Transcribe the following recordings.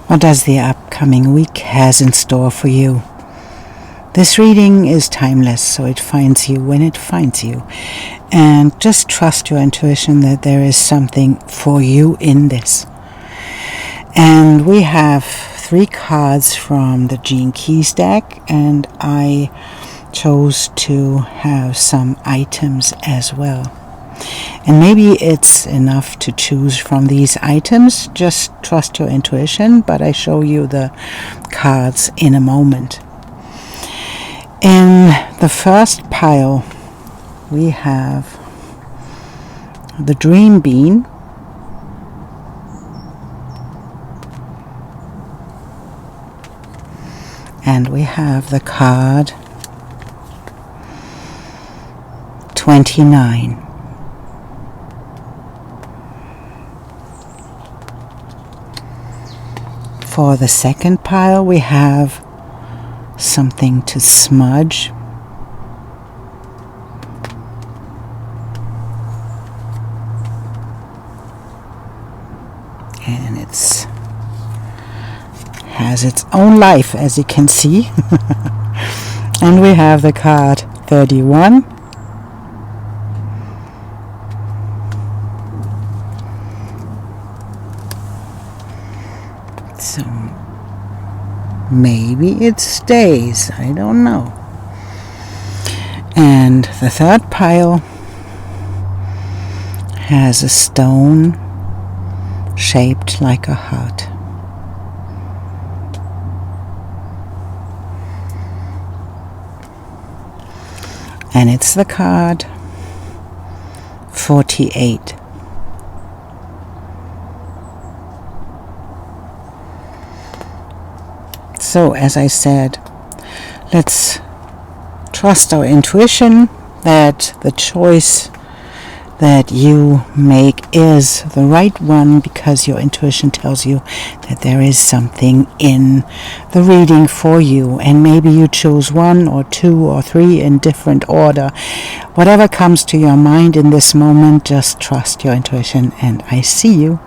What does the upcoming week has in store for you? This reading is timeless, so it finds you when it finds you. And just trust your intuition that there is something for you in this. And we have 3 cards from the Gene Keys deck, and I chose to have some items as well. And maybe it's enough to choose from these items. Just trust your intuition, but I show you the cards in a moment. In the first pile, we have the Dream Bean, and we have the card 29. For the second pile, we have something to smudge. And it has its own life, as you can see. And we have the card 31. So maybe it stays, I don't know. And the third pile has a stone shaped like a heart. And it's the card 48. So, as I said, let's trust our intuition that the choice that you make is the right one, because your intuition tells you that there is something in the reading for you. And maybe you choose 1 or 2 or 3 in different order. Whatever comes to your mind in this moment, just trust your intuition, and I see you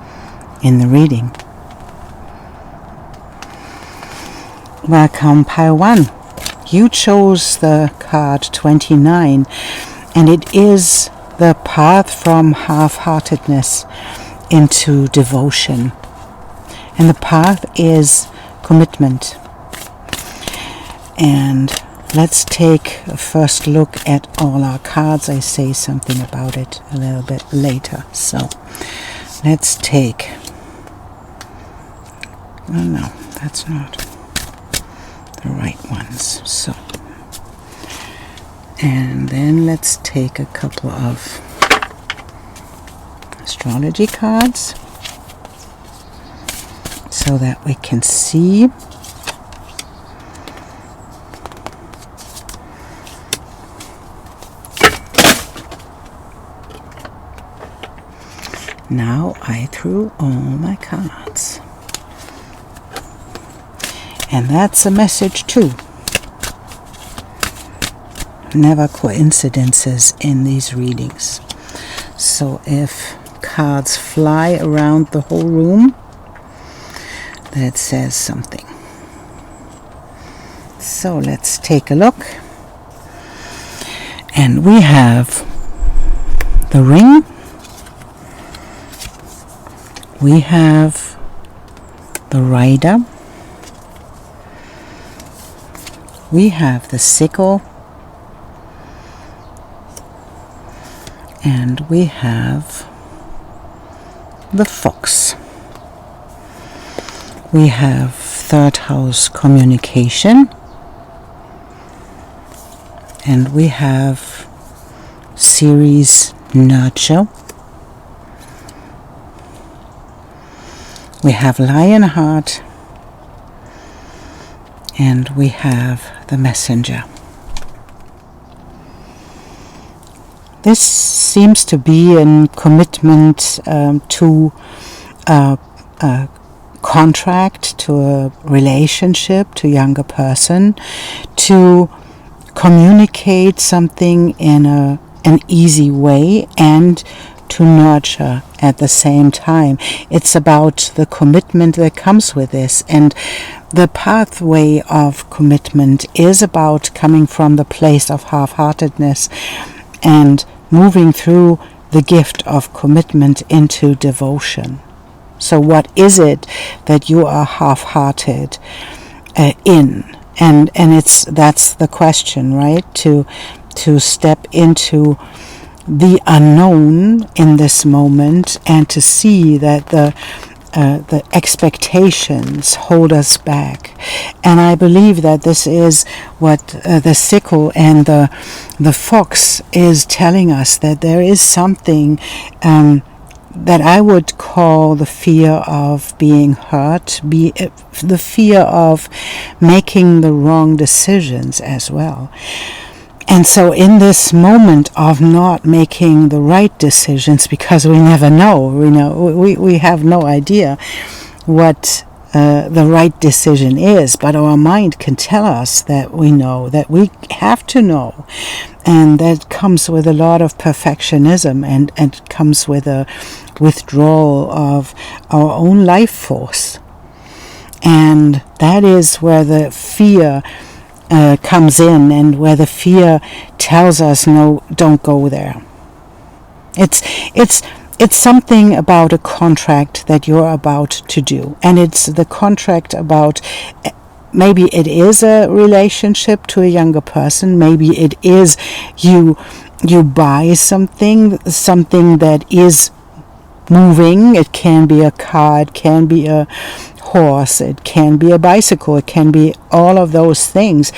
in the reading. Welcome, pile 1. You chose the card 29, and it is the path from half-heartedness into devotion. And the path is commitment. And let's take a first look at all our cards. I say something about it a little bit later. So let's take... Oh no, that's not the right ones. So, and then let's take a couple of astrology cards so that we can see. Now I threw all my cards. And that's a message too. Never coincidences in these readings. So if cards fly around the whole room, that says something. So let's take a look. And we have the ring. We have the rider. We have the sickle, and we have the fox. We have third house communication, and we have series nurture. We have Lionheart, and we have the Messenger. This seems to be a commitment to a contract, to a relationship, to a younger person, to communicate something in an easy way, and to nurture at the same time. It's about the commitment that comes with this. And the pathway of commitment is about coming from the place of half-heartedness and moving through the gift of commitment into devotion. So what is it that you are half-hearted in? And that's the question, right? To step into the unknown in this moment and to see that the expectations hold us back. And I believe that this is what the sickle and the fox is telling us, that there is something that I would call the fear of being hurt, the fear of making the wrong decisions as well. And so in this moment of not making the right decisions, because we never know, we have no idea what the right decision is, but our mind can tell us that we know, that we have to know. And that comes with a lot of perfectionism and comes with a withdrawal of our own life force. And that is where the fear comes in, and where the fear tells us, no, don't go there. It's something about a contract that you're about to do, and it's the contract about, maybe it is a relationship to a younger person, maybe it is you buy something that is moving. It can be a car, it can be a horse, it can be a bicycle, it can be all of those things,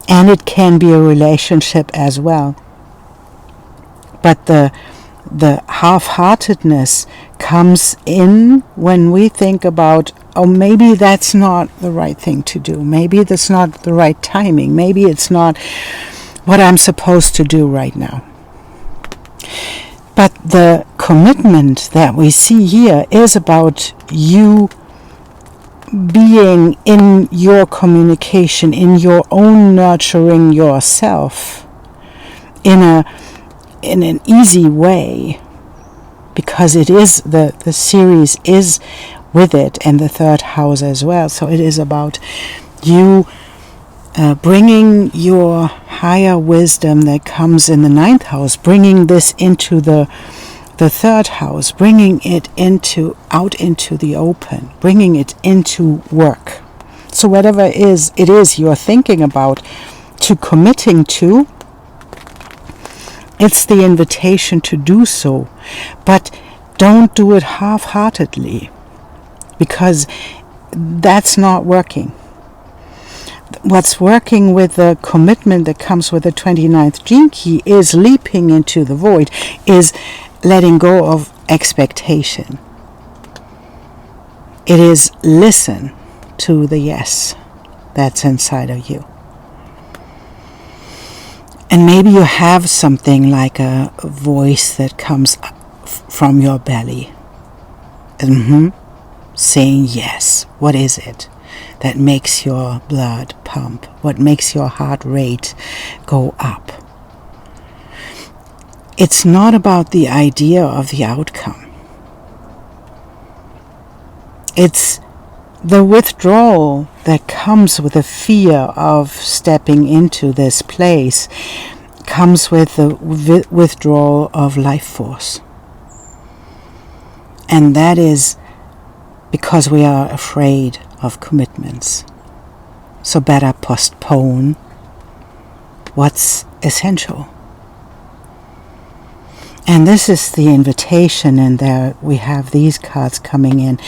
and it can be a relationship as well. But the half-heartedness comes in when we think about, oh, maybe that's not the right thing to do, maybe that's not the right timing, maybe it's not what I'm supposed to do right now. But the commitment that we see here is about you being in your communication, in your own nurturing yourself in an easy way, because it is the series is with it, and the third house as well. So it is about you bringing your higher wisdom that comes in the ninth house, bringing this into the third house, bringing it out into the open, bringing it into work. So whatever it is you're thinking about, to committing to, it's the invitation to do so. But don't do it half-heartedly, because that's not working. What's working with the commitment that comes with the 29th gene key is leaping into the void, is letting go of expectation. It is listen to the yes that's inside of you. And maybe you have something like a voice that comes from your belly, saying yes. What is it that makes your blood pump? What makes your heart rate go up? It's not about the idea of the outcome. It's the withdrawal that comes with the fear of stepping into this place, comes with the withdrawal of life force. And that is because we are afraid of commitments. So better postpone what's essential. And this is the invitation, and there we have these cards coming in.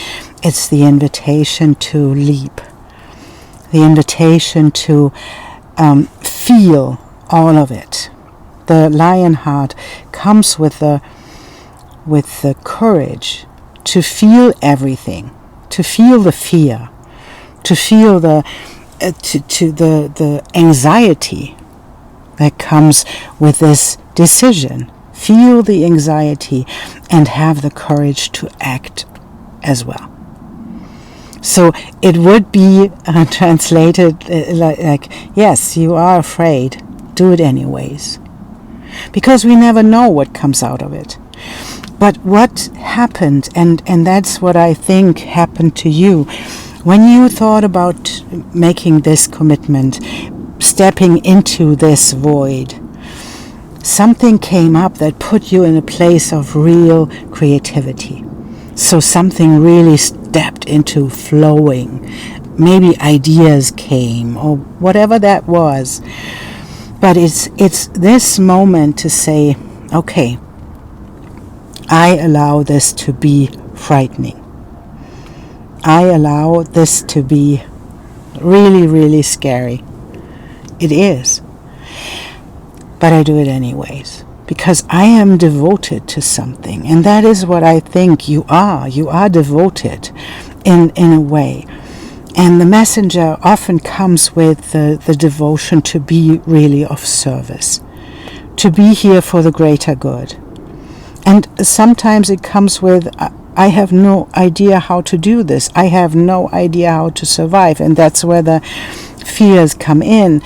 It's the invitation to leap, the invitation to feel all of it. The lion heart comes with the courage to feel everything, to feel the fear, to feel the anxiety that comes with this decision. Feel the anxiety and have the courage to act as well. So it would be translated like, yes, you are afraid, do it anyways. Because we never know what comes out of it. But what happened, and that's what I think happened to you, when you thought about making this commitment, stepping into this void, something came up that put you in a place of real creativity. So something really stepped into flowing. Maybe ideas came, or whatever that was. But it's this moment to say, okay, I allow this to be frightening. I allow this to be really, really scary. It is. But I do it anyways, because I am devoted to something. And that is what I think you are. You are devoted in a way. And the messenger often comes with the devotion to be really of service, to be here for the greater good. And sometimes it comes with, I have no idea how to do this. I have no idea how to survive. And that's where the fears come in,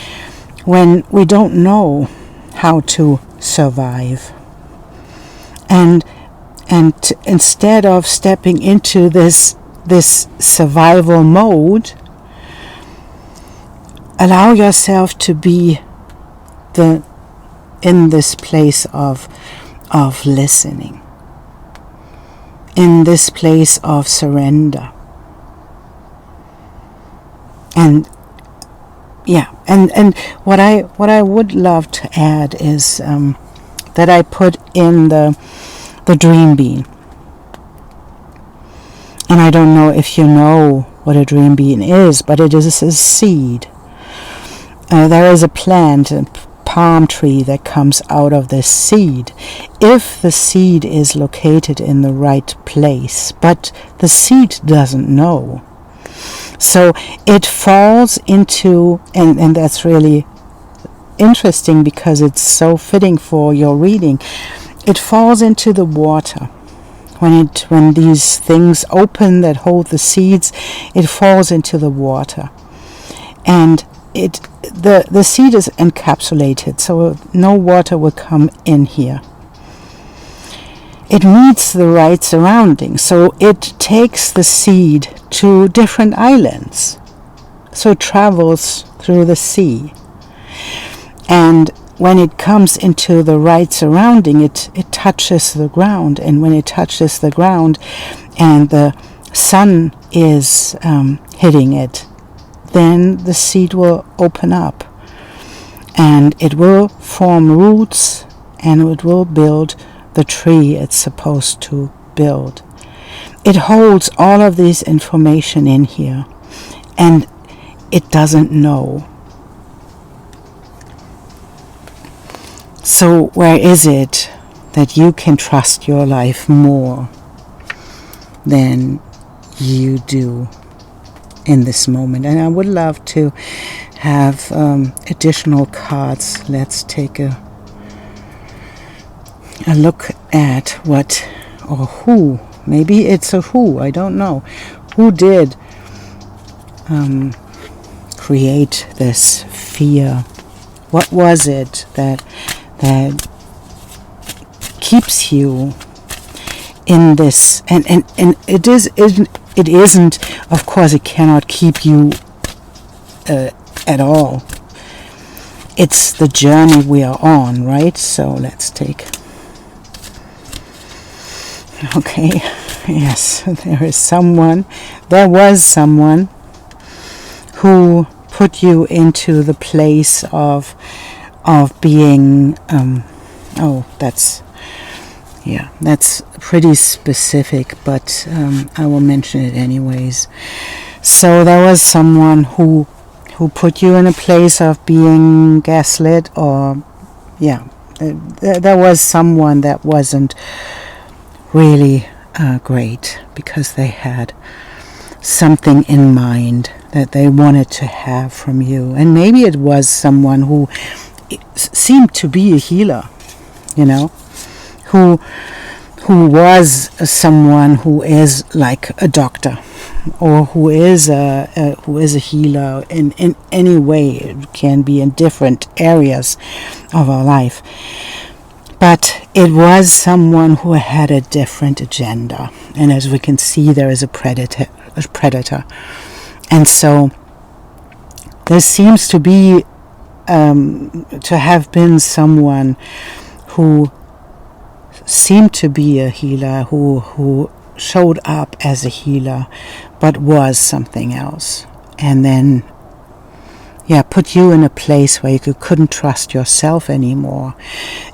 when we don't know how to survive. And instead of stepping into this survival mode, allow yourself to be in this place of listening, in this place of surrender. And what I would love to add is that I put in the dream bean. And I don't know if you know what a dream bean is, but it is a seed. There is a plant, a palm tree, that comes out of this seed. If the seed is located in the right place, but the seed doesn't know. So it falls into, and that's really interesting because it's so fitting for your reading, it falls into the water. When these things open that hold the seeds, it falls into the water. And the seed is encapsulated, so no water will come in here. It meets the right surroundings, so it takes the seed to different islands. So it travels through the sea. And when it comes into the right surrounding, it touches the ground. And when it touches the ground and the sun is hitting it, then the seed will open up. And it will form roots, and it will build the tree it's supposed to build. It holds all of this information in here, and it doesn't know. So where is it that you can trust your life more than you do in this moment? And I would love to have additional cards. Let's take a look at what or who. Maybe it's a who, I don't know. Who did create this fear? What was it that keeps you in this? And it isn't, of course, it cannot keep you at all. It's the journey we are on, right? So let's take. Okay, yes, there was someone who put you into the place of being, that's pretty specific, but I will mention it anyways. So there was someone who put you in a place of being gaslit, or there was someone that wasn't really great, because they had something in mind that they wanted to have from you. And maybe it was someone who seemed to be a healer, who was someone who is like a doctor, or who is a healer in any way. It can be in different areas of our life. But it was someone who had a different agenda. And as we can see, there is a predator. And so there seems to be, to have been someone who seemed to be a healer, who showed up as a healer, but was something else. And then, put you in a place where you couldn't trust yourself anymore.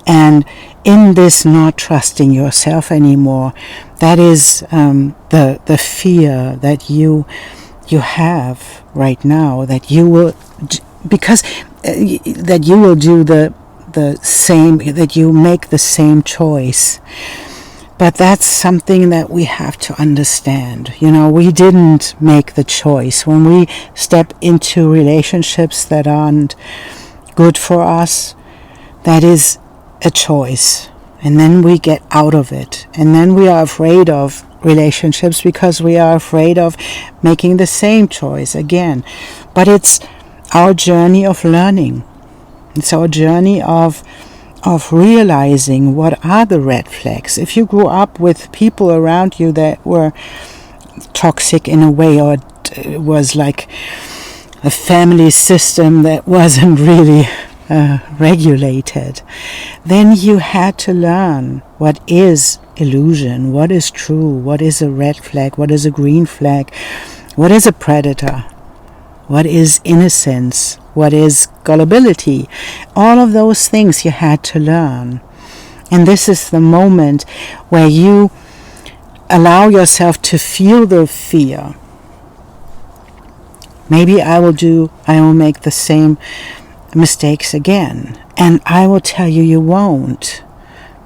And in this not trusting yourself anymore, that is the fear that you have right now, that you will, because that you will do the same, that you make the same choice. But that's something that we have to understand. We didn't make the choice. When we step into relationships that aren't good for us, that is a choice. And then we get out of it. And then we are afraid of relationships because we are afraid of making the same choice again. But it's our journey of learning. It's our journey of realizing what are the red flags. If you grew up with people around you that were toxic in a way, or it was like a family system that wasn't really regulated, then you had to learn what is illusion, what is true, what is a red flag, what is a green flag, what is a predator, what is innocence, what is gullibility. All of those things you had to learn. And this is the moment where you allow yourself to feel the fear. Maybe I will make the same mistakes again. And I will tell you, you won't,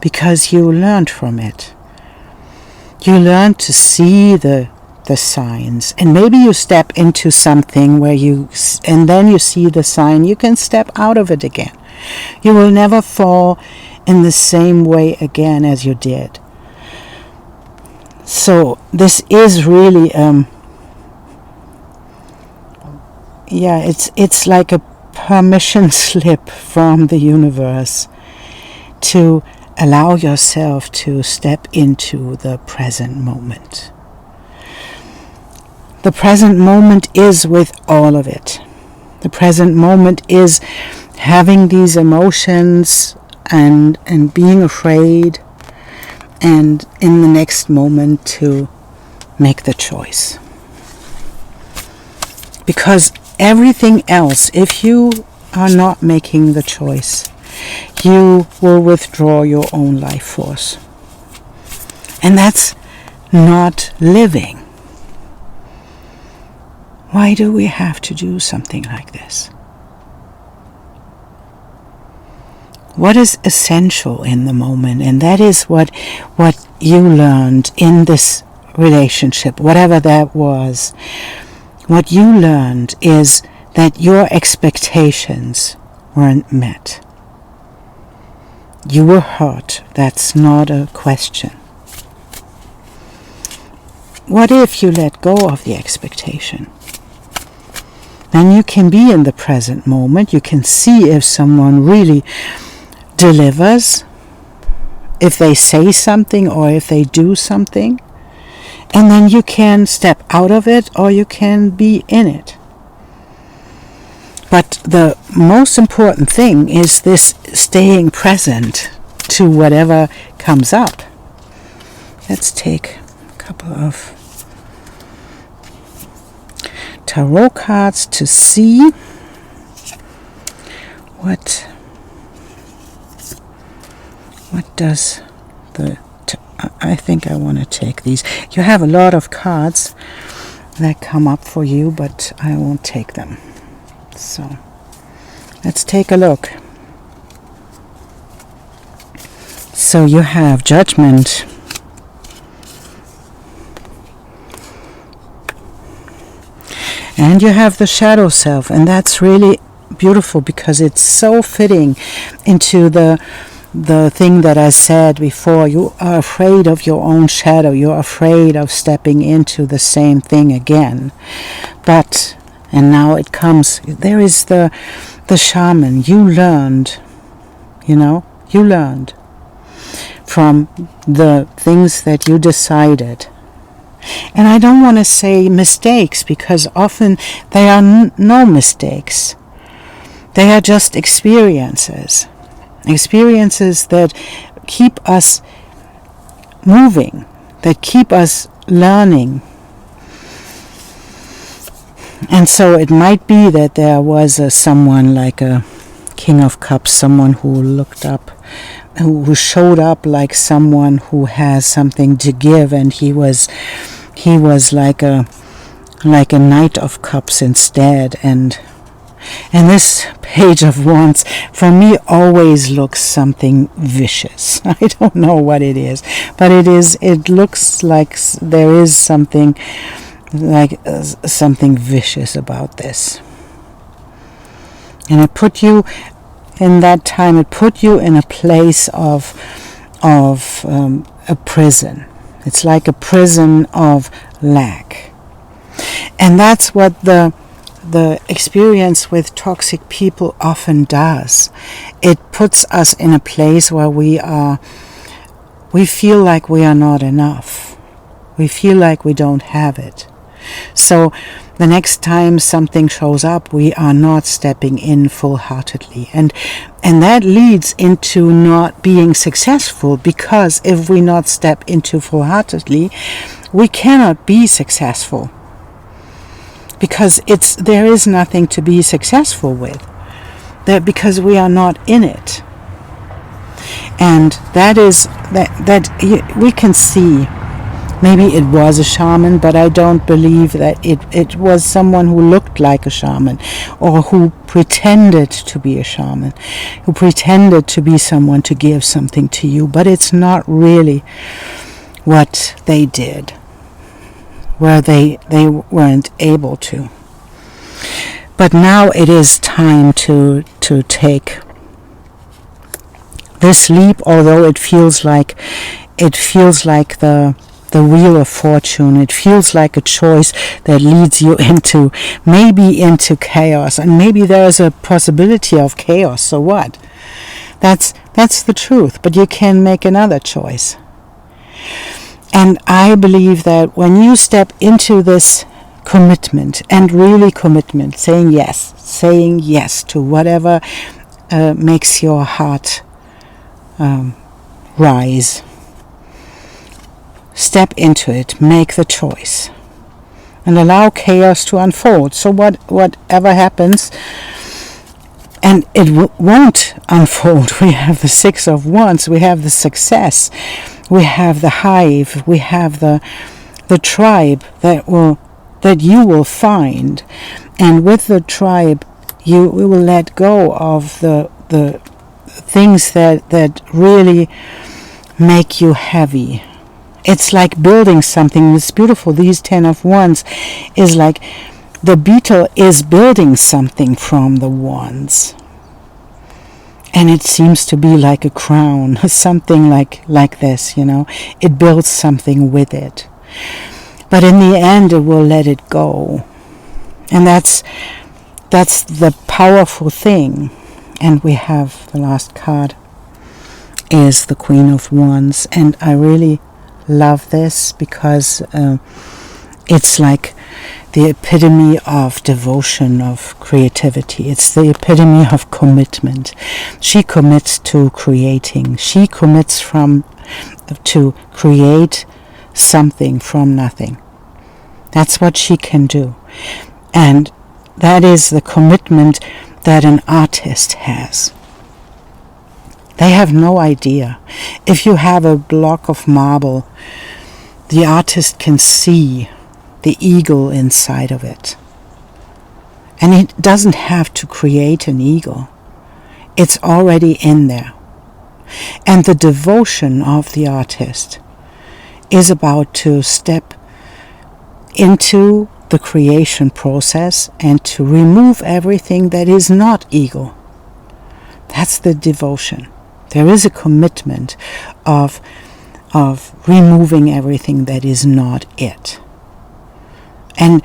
because you learned from it. You learned to see the signs, and maybe you step into something and then you see the sign, you can step out of it again. You will never fall in the same way again as you did. So this is really it's like a permission slip from the universe to allow yourself to step into the present moment. The present moment is with all of it. The present moment is having these emotions and being afraid, and in the next moment to make the choice. Because everything else, if you are not making the choice, you will withdraw your own life force. And that's not living. Why do we have to do something like this? What is essential in the moment? And that is what you learned in this relationship, whatever that was. What you learned is that your expectations weren't met. You were hurt. That's not a question. What if you let go of the expectation? Then you can be in the present moment. You can see if someone really delivers, if they say something or if they do something. And then you can step out of it or you can be in it. But the most important thing is this staying present to whatever comes up. Let's take a couple of tarot cards to see what does I think I want to take these. You have a lot of cards that come up for you, but I won't take them. So let's take a look. So you have Judgment, and you have the Shadow Self, and that's really beautiful because it's so fitting into the thing that I said before. You are afraid of your own shadow. You're afraid of stepping into the same thing again. And now it comes, there is the shaman. You learned, you learned. from the things that you decided. And I don't want to say mistakes, because often they are no mistakes. They are just experiences. Experiences that keep us moving, that keep us learning. And so it might be that there was someone like a King of Cups, someone who looked up, who showed up like someone who has something to give, and he was like a Knight of Cups instead. And this Page of Wands for me always looks something vicious. I don't know what it is, but it looks like there is something like something vicious about this. And it put you in that time, it put you in a place of a prison. It's like a prison of lack. And that's what the experience with toxic people often does. It puts us in a place where we feel like we are not enough. We feel like we don't have it. So the next time something shows up, we are not stepping in full-heartedly. And that leads into not being successful, because if we not step into full-heartedly, we cannot be successful. Because there is nothing to be successful with. Because we are not in it. And that we can see. Maybe it was a shaman, but I don't believe that it was someone who looked like a shaman, or who pretended to be a shaman, who pretended to be someone to give something to you, but it's not really what they did, where they weren't able to. But now it is time to take this leap, although it feels like the wheel of fortune. It feels like a choice that leads you into chaos, and maybe there is a possibility of chaos. So what? That's the truth. But you can make another choice. And I believe that when you step into this commitment, and really commitment, saying yes to whatever makes your heart rise. Step into it, make the choice, and allow chaos to unfold. So whatever happens, and it won't unfold. We have the Six of Wands, we have the success, we have the hive, we have the tribe that you will find, and with the tribe, we will let go of the things that really make you heavy. It's like building something. It's beautiful. These 10 of Wands is like the beetle is building something from the wands. And it seems to be like a crown, something like this, It builds something with it. But in the end, it will let it go. And that's the powerful thing. And we have the last card is the Queen of Wands. And I really love this, because it's like the epitome of devotion, of creativity. It's the epitome of commitment. She commits to creating. She commits to create something from nothing. That's what she can do. And that is the commitment that an artist has. They have no idea. If you have a block of marble, the artist can see the eagle inside of it. And it doesn't have to create an eagle. It's already in there. And the devotion of the artist is about to step into the creation process and to remove everything that is not eagle. That's the devotion. There is a commitment of removing everything that is not it. And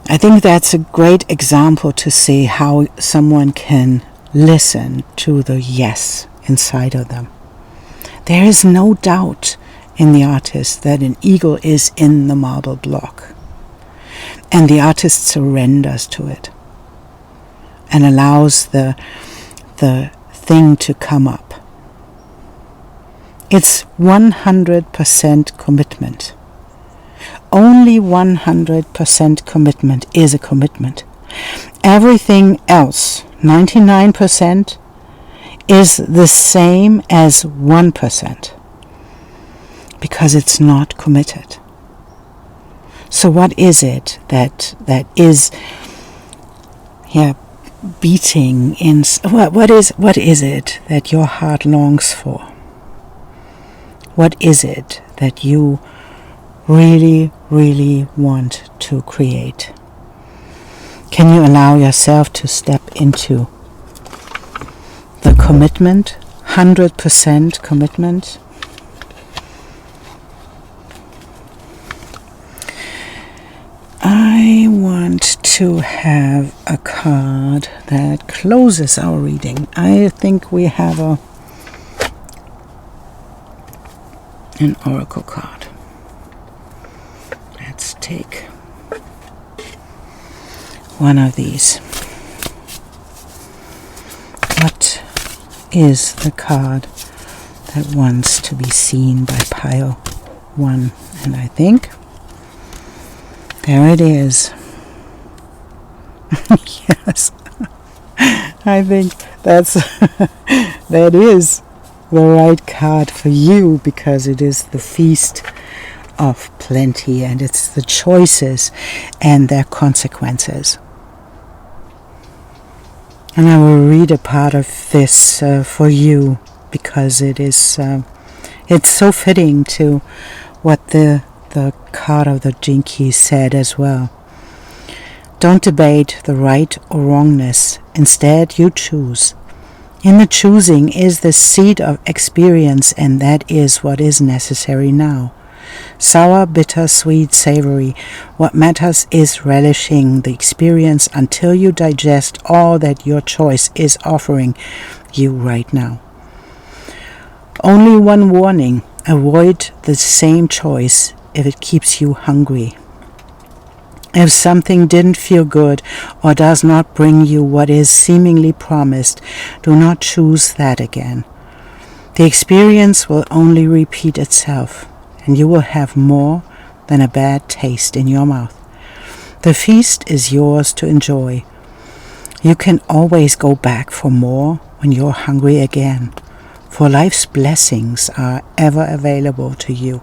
I think that's a great example to see how someone can listen to the yes inside of them. There is no doubt in the artist that an eagle is in the marble block. And the artist surrenders to it and allows the thing to come up. It's 100% commitment. Only 100% commitment is a commitment. Everything else, 99%, is the same as 1%, because it's not committed. So what is it that is beating in? What is it that your heart longs for? What is it that you really, really want to create? Can you allow yourself to step into the commitment, 100% commitment? I want to have a card that closes our reading. I think we have an oracle card. Let's take one of these. What is the card that wants to be seen by pile 1? And I think there it is. Yes. I think that is the right card for you, because it is the feast of plenty, and it's the choices and their consequences. And I will read a part of this for you, because it is it's so fitting to what the card of the Jinki said as well. Don't debate the right or wrongness. Instead, you choose. In the choosing is the seed of experience, and that is what is necessary now. Sour, bitter, sweet, savory. What matters is relishing the experience until you digest all that your choice is offering you right now. Only one warning: avoid the same choice if it keeps you hungry. If something didn't feel good or does not bring you what is seemingly promised, do not choose that again. The experience will only repeat itself, and you will have more than a bad taste in your mouth. The feast is yours to enjoy. You can always go back for more when you're hungry again, for life's blessings are ever available to you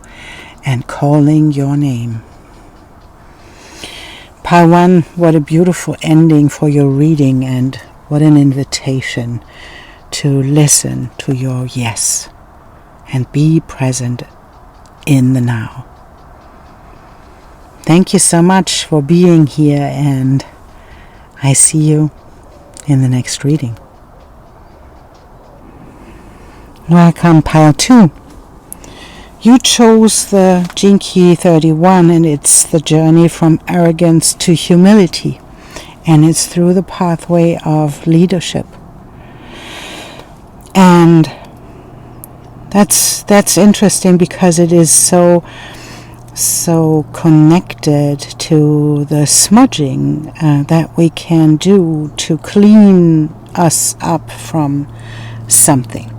and calling your name. Pile 1, what a beautiful ending for your reading, and what an invitation to listen to your yes and be present in the now. Thank you so much for being here, and I see you in the next reading. Welcome, Pile 2. You chose the Jinki 31, and it's the journey from arrogance to humility, and it's through the pathway of leadership. And that's interesting, because it is so connected to the smudging that we can do to clean us up from something.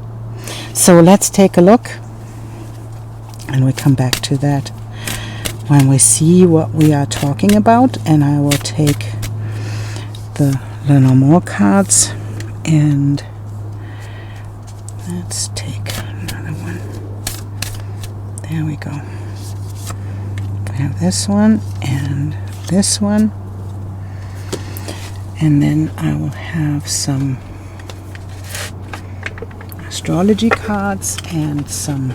So let's take a look. And we come back to that when we see what we are talking about. And I will take the little more cards, and let's take another one. There we go. I have this one and this one, and then I will have some astrology cards and some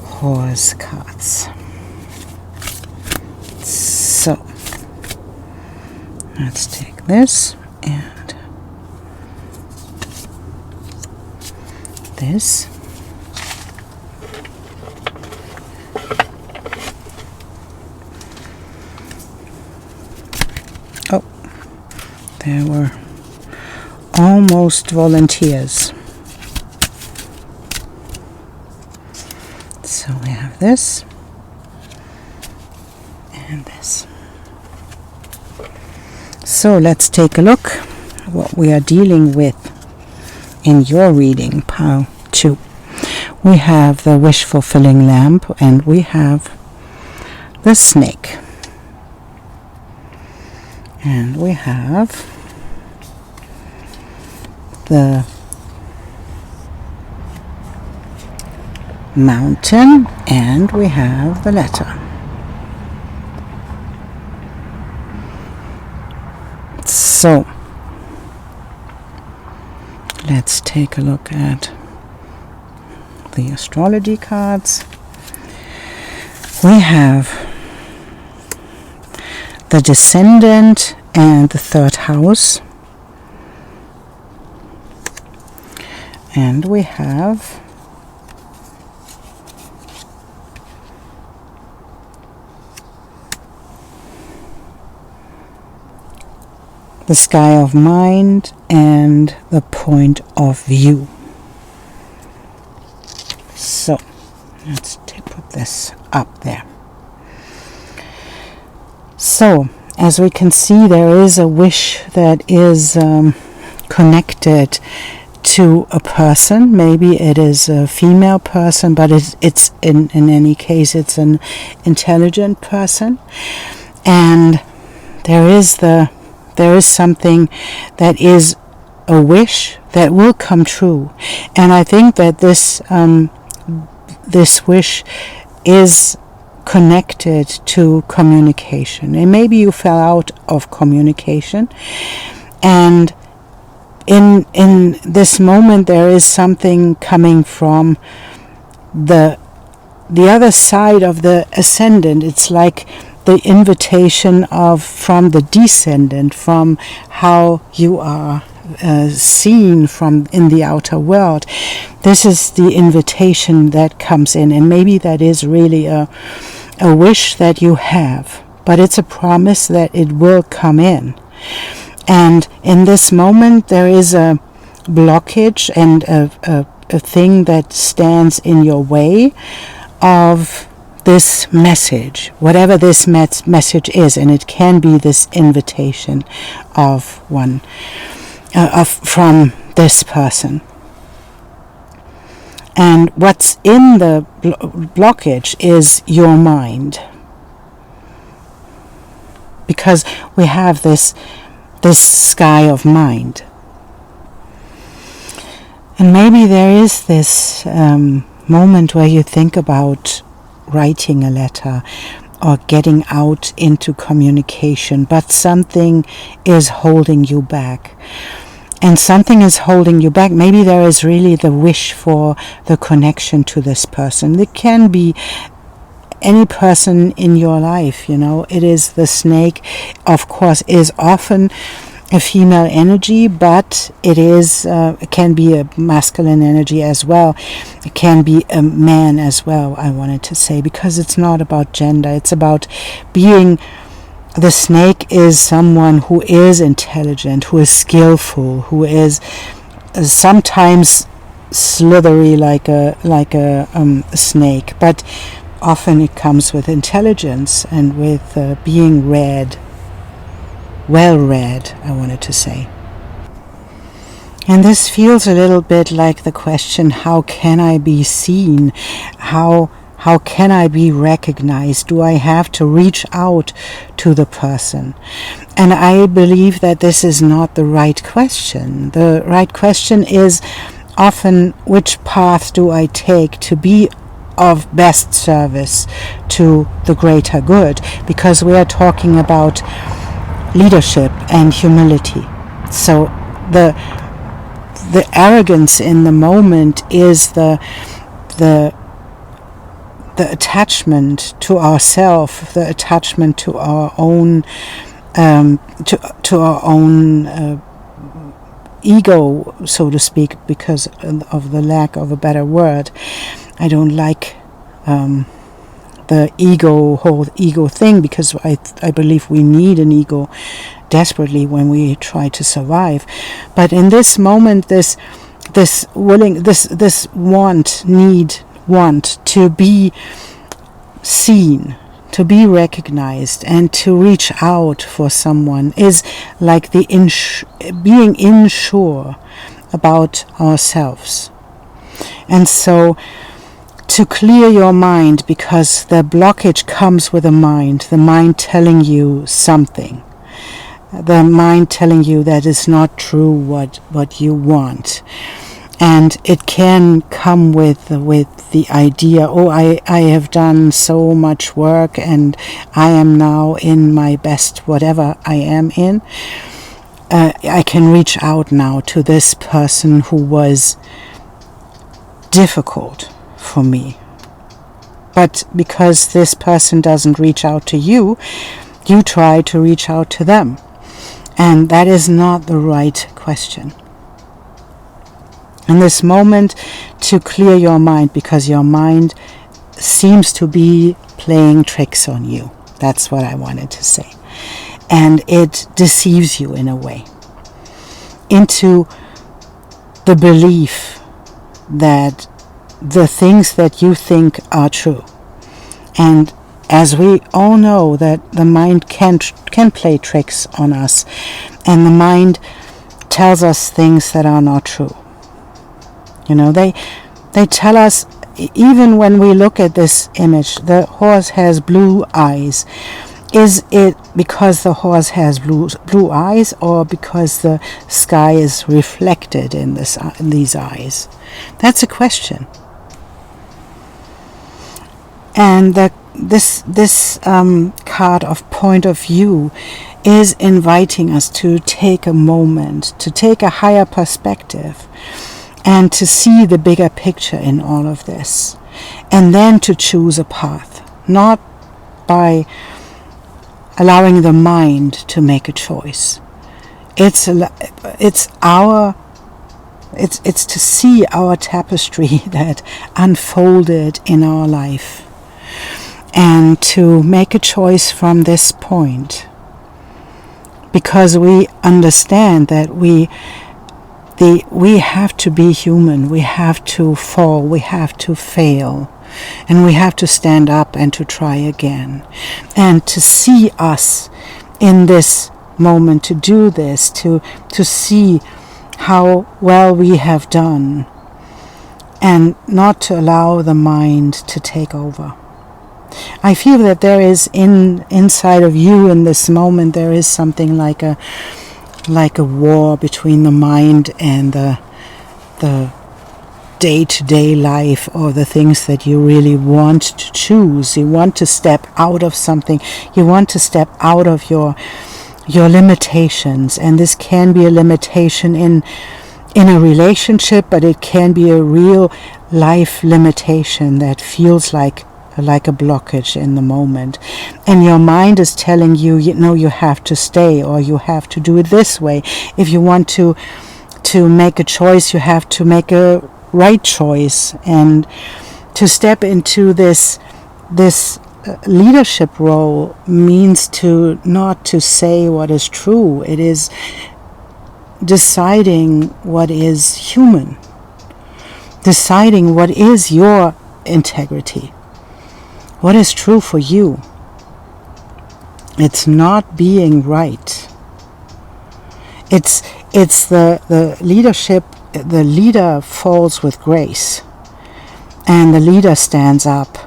horse cards. So let's take this and this. Oh, there were almost volunteers. So we have this and this. So let's take a look what we are dealing with in your reading, pile 2. We have the wish-fulfilling lamp, and we have the snake. And we have the mountain, and we have the letter. So let's take a look at the astrology cards. We have the descendant and the 3rd house. And we have the sky of mind and the point of view. So let's put this up there. So as we can see, there is a wish that is connected to a person. Maybe it is a female person, but it's in any case it's an intelligent person, and there is something that is a wish that will come true. And I think that this wish is connected to communication. And maybe you fell out of communication, and in this moment there is something coming from the other side of the ascendant. It's like the invitation from the descendant, from how you are seen from in the outer world. This is the invitation that comes in, and maybe that is really a wish that you have, but it's a promise that it will come in. And in this moment there is a blockage and a thing that stands in your way of this message, whatever this message is, and it can be this invitation of one from this person. And what's in the blockage is your mind, because we have this sky of mind. And maybe there is this moment where you think about writing a letter or getting out into communication, but something is holding you back. And something is holding you back. Maybe there is really the wish for the connection to this person. It can be any person in your life, It is the snake, of course, is often a female energy, but it can be a masculine energy as well. It can be a man as well, I wanted to say, because it's not about gender. It's about being. The snake is someone who is intelligent, who is skillful, who is sometimes slithery like a snake, but often it comes with intelligence and with being well read, I wanted to say. And this feels a little bit like the question, how can I be seen? How can I be recognized? Do I have to reach out to the person? And I believe that this is not the right question. The right question is often, which path do I take to be of best service to the greater good? Because we are talking about leadership and humility. So the arrogance in the moment is the attachment to ourself, the attachment to our own to our own ego, so to speak, because of the lack of a better word. I don't like the whole ego thing, because I believe we need an ego desperately when we try to survive. But in this moment, this want to be seen, to be recognized, and to reach out for someone is like the being unsure about ourselves. And so to clear your mind, because the blockage comes with the mind telling you something, the mind telling you that it's not true what you want. And it can come with the idea, oh, I have done so much work and I am now in my best whatever I am in. I can reach out now to this person who was difficult for me. But because this person doesn't reach out to you, you try to reach out to them. And that is not the right question. In this moment, to clear your mind, because your mind seems to be playing tricks on you. That's what I wanted to say. And it deceives you in a way into the belief that the things that you think are true. And as we all know, that the mind can play tricks on us, and the mind tells us things that are not true. You know, they tell us, even when we look at this image, the horse has blue eyes. Is it because the horse has blue eyes, or because the sky is reflected in these eyes? That's a question. And this card of point of view is inviting us to take a moment, to take a higher perspective, and to see the bigger picture in all of this, and then to choose a path, not by allowing the mind to make a choice. It's to see our tapestry that unfolded in our life, and to make a choice from this point, because we understand that we have to be human, we have to fall, we have to fail, and we have to stand up and to try again, and to see us in this moment, to do this, to see how well we have done, and not to allow the mind to take over. I feel that there is inside of you in this moment, there is something like a war between the mind and the day-to-day life, or the things that you really want to choose. You want to step out of something. You want to step out of your limitations, and this can be a limitation in a relationship, but it can be a real life limitation that feels like a blockage in the moment, and your mind is telling you, you have to stay, or you have to do it this way. If you want to make a choice, you have to make a right choice, and to step into this leadership role means to not to say what is true. It is deciding what is human, deciding what is your integrity, what is true for you. It's not being right. It's the leadership. The leader falls with grace, and the leader stands up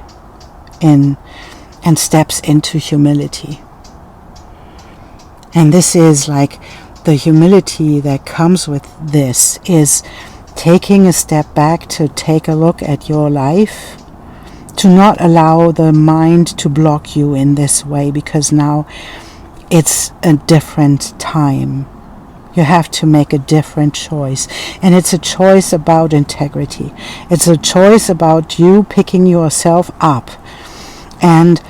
and steps into humility. And this is like the humility that comes with this, is taking a step back to take a look at your life, to not allow the mind to block you in this way, because now it's a different time. You have to make a different choice, and it's a choice about integrity. It's a choice about you picking yourself up and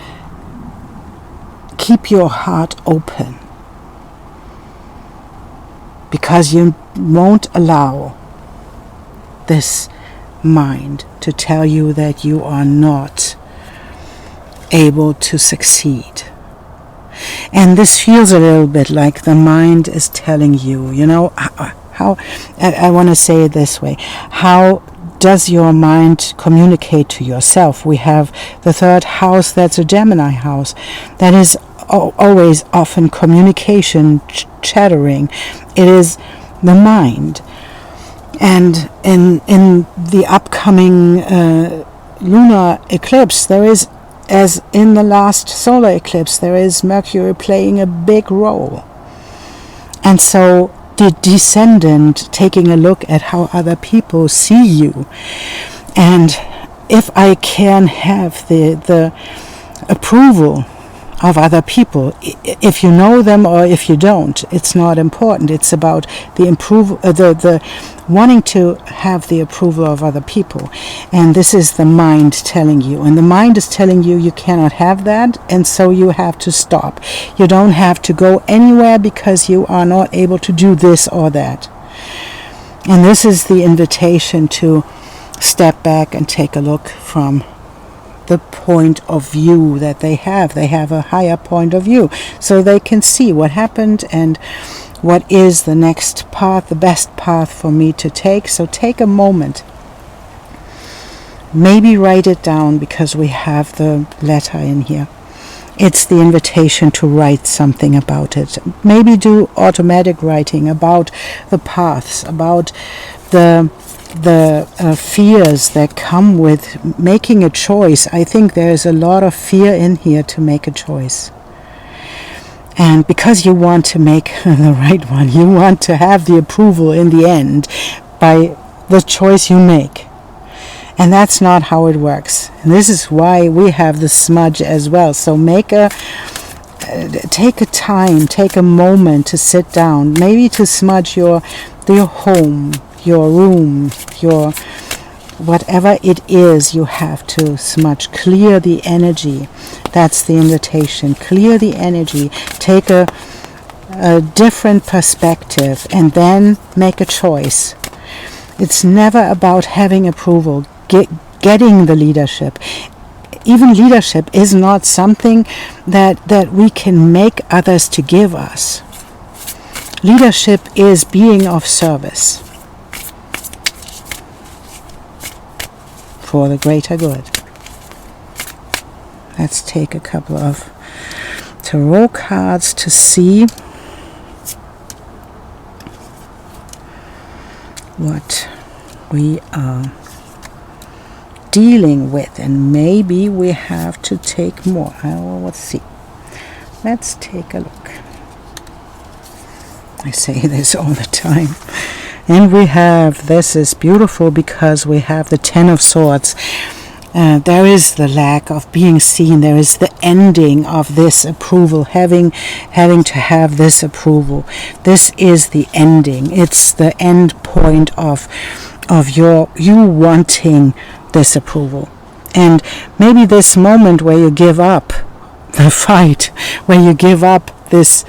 keep your heart open, because you won't allow this mind to tell you that you are not able to succeed. And this feels a little bit like the mind is telling you, how I want to say it this way. How does your mind communicate to yourself? We have the third house, that's a Gemini house. That is always often communication, chattering. It is the mind. And in the upcoming lunar eclipse, there is, as in the last solar eclipse, there is Mercury playing a big role. And so the descendant taking a look at how other people see you. And if I can have the approval of other people, if you know them or if you don't, it's not important. It's about the the wanting to have the approval of other people. And this is the mind telling you. And the mind is telling you you cannot have that, and so you have to stop. You don't have to go anywhere because you are not able to do this or that. And this is the invitation to step back and take a look from the point of view that they have. They have a higher point of view, so they can see what happened and what is the next path, the best path for me to take. So take a moment. Maybe write it down, because we have the letter in here. It's the invitation to write something about it. Maybe do automatic writing about the paths, about the fears that come with making a choice. I think there's a lot of fear in here to make a choice. And because you want to make the right one, you want to have the approval in the end by the choice you make. And that's not how it works. And this is why we have the smudge as well. So take a time, take a moment to sit down, maybe to smudge your home, your room, your whatever it is you have to smudge. Clear the energy. That's the invitation. Clear the energy. Take a different perspective and then make a choice. It's never about having approval, getting the leadership. Even leadership is not something that we can make others to give us. Leadership is being of service for the greater good. Let's take a couple of tarot cards to see what we are dealing with, and maybe we have to take more. Let's see. Let's take a look. I say this all the time. And we have, this is beautiful because we have the Ten of Swords. There is the lack of being seen. There is the ending of this approval, having to have this approval. This is the ending. It's the end point of you wanting this approval. And maybe this moment where you give up the fight, where you give up this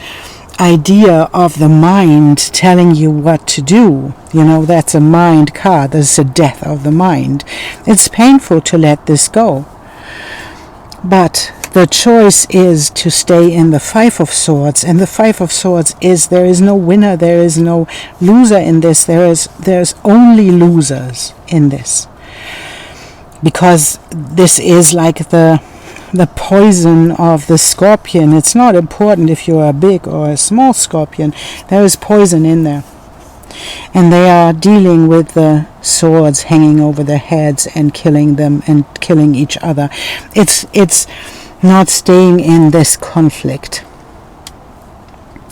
idea of the mind telling you what to do. That's a mind card. That's a death of the mind. It's painful to let this go. But the choice is to stay in the Five of Swords. And the Five of Swords is, there is no winner, there is no loser in this. There's only losers in this. Because this is like the poison of the scorpion. It's not important if you're a big or a small scorpion. There is poison in there. And they are dealing with the swords hanging over their heads and killing them and killing each other. It's not staying in this conflict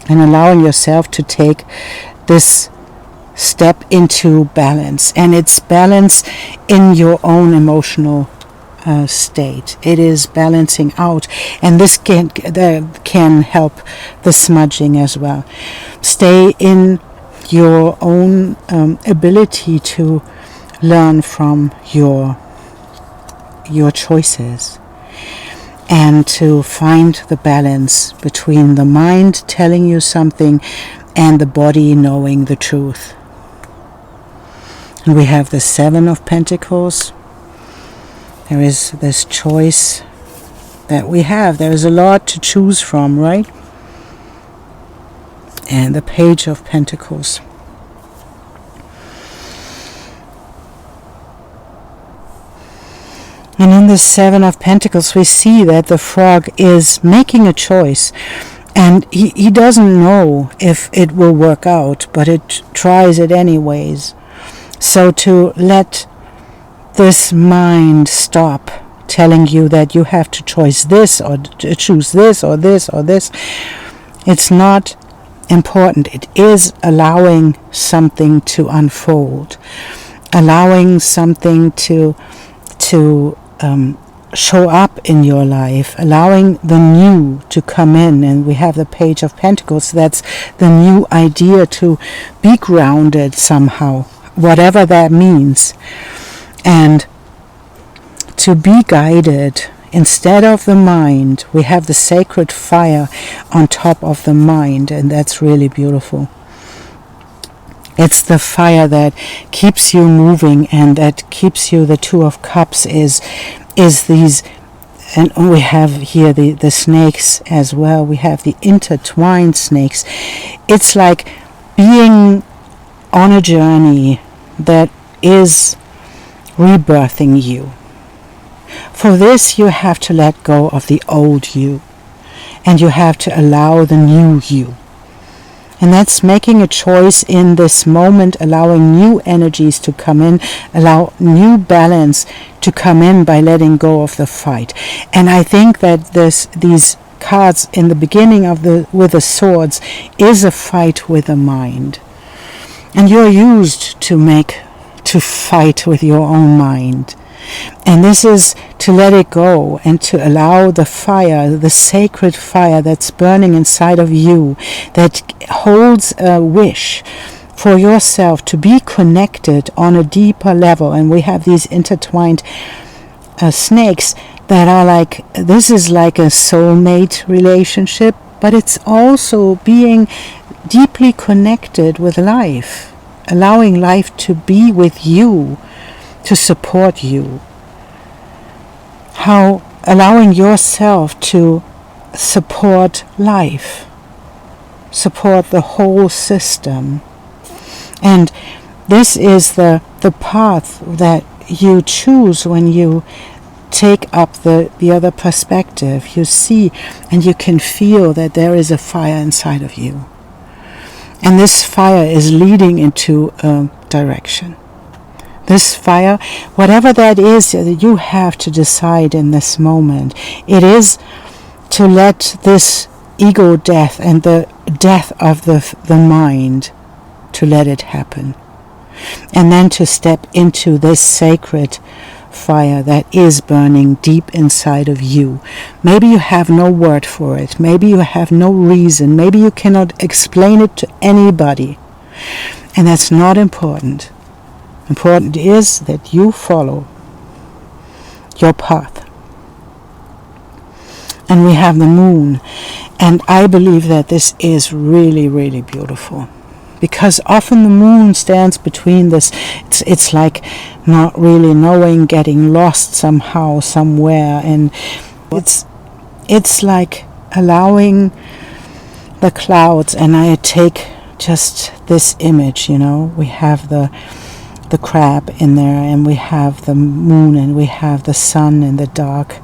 and allowing yourself to take this step into balance. And it's balance in your own emotional state. It is balancing out, and this can help the smudging as well. Stay in your own ability to learn from your choices, and to find the balance between the mind telling you something and the body knowing the truth. And we have the Seven of Pentacles. There is this choice that we have. There is a lot to choose from, right? And the Page of Pentacles. And in the Seven of Pentacles, we see that the frog is making a choice. And he doesn't know if it will work out, but it tries it anyways. So to let this mind stop telling you that you have to choose this or choose this or this or this, it's not important. It is allowing something to unfold, allowing something to show up in your life, allowing the new to come in. And we have the Page of Pentacles. That's the new idea, to be grounded somehow, whatever that means, and to be guided. Instead of the mind, we have the sacred fire on top of the mind, and that's really beautiful. It's the fire that keeps you moving, and that keeps you. The Two of Cups is these, and we have here the snakes as well. We have the intertwined snakes. It's like being on a journey that is rebirthing you. For this, you have to let go of the old you, and you have to allow the new you. And that's making a choice in this moment, allowing new energies to come in, allow new balance to come in by letting go of the fight. And I think that these cards in the beginning of with the swords is a fight with the mind. And you're used to fight with your own mind. And this is to let it go and to allow the fire, the sacred fire that's burning inside of you, that holds a wish for yourself to be connected on a deeper level. And we have these intertwined snakes that are like, this is like a soulmate relationship, but it's also being deeply connected with life, allowing life to be with you, to support you. How allowing yourself to support life, support the whole system. And this is the path that you choose when you take up the other perspective. You see and you can feel that there is a fire inside of you. And this fire is leading into a direction. This fire, whatever that is, you have to decide in this moment. It is to let this ego death and the death of the mind, to let it happen. And then to step into this sacred fire that is burning deep inside of you. Maybe you have no word for it. Maybe you have no reason. Maybe you cannot explain it to anybody. And that's not important. Important is that you follow your path. And we have the moon. And I believe that this is really, really beautiful. Because often the moon stands between this. It's like not really knowing, getting lost somehow, somewhere. And it's like allowing the clouds. And I take just this image, we have the crab in there, and we have the moon, and we have the sun in the dark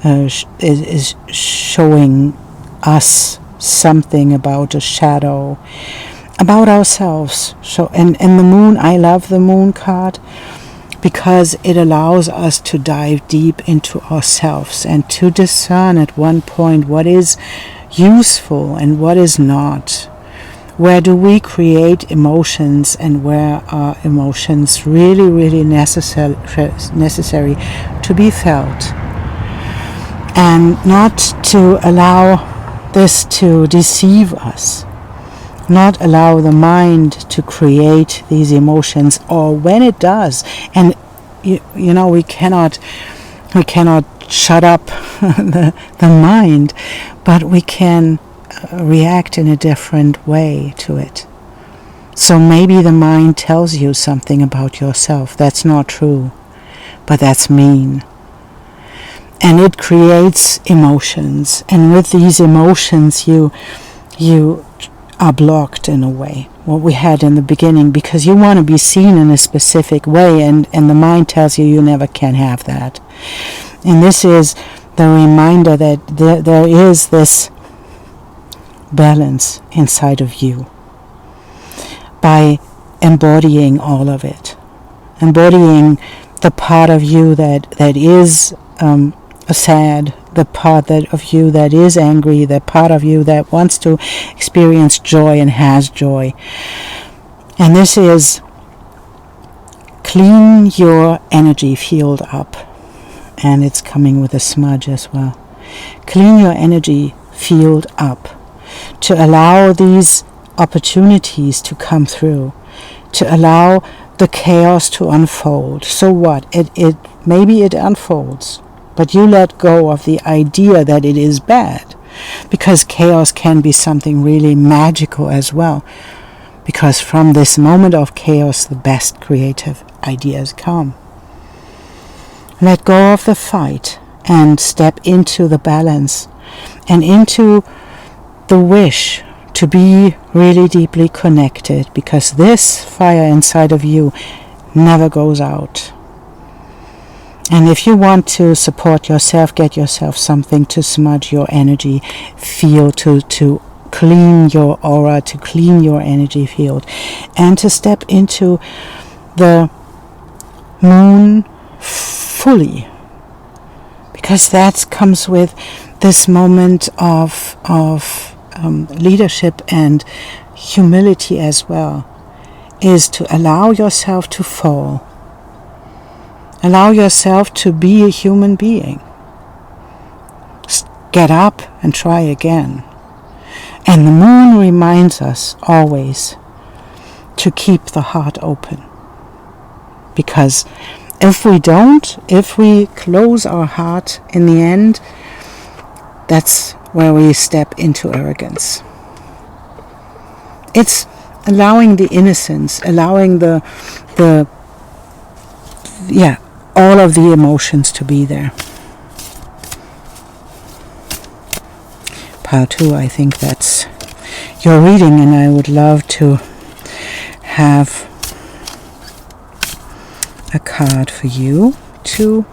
is showing us something about a shadow, about ourselves. So and the moon, I love the moon card because it allows us to dive deep into ourselves and to discern at one point what is useful and what is not. Where do we create emotions, and where are emotions really, really necessary to be felt? And not to allow this to deceive us. Not allow the mind to create these emotions, or when it does. And we cannot shut up the mind, but we can react in a different way to it. So maybe the mind tells you something about yourself that's not true, but that's mean. And it creates emotions. And with these emotions, you are blocked in a way, what we had in the beginning, because you want to be seen in a specific way, and the mind tells you you never can have that. And this is the reminder that there is this balance inside of you by embodying all of it, embodying the part of you that is sad, the part of you that is angry, the part of you that wants to experience joy and has joy. And this is clean your energy field up. And it's coming with a smudge as well. Clean your energy field up to allow these opportunities to come through, to allow the chaos to unfold. So what? It maybe it unfolds, but you let go of the idea that it is bad, because chaos can be something really magical as well, because from this moment of chaos the best creative ideas come. Let go of the fight and step into the balance and into the wish to be really deeply connected, because this fire inside of you never goes out. And if you want to support yourself, get yourself something to smudge your energy field, to clean your aura, to clean your energy field, and to step into the moon fully, because that comes with this moment of leadership and humility as well, is to allow yourself to fall, allow yourself to be a human being, get up and try again. And the moon reminds us always to keep the heart open, because if we don't, if we close our heart in the end, that's where we step into arrogance. It's allowing the innocence, allowing all of the emotions to be there. Pile 2, I think that's your reading, and I would love to have a card for you to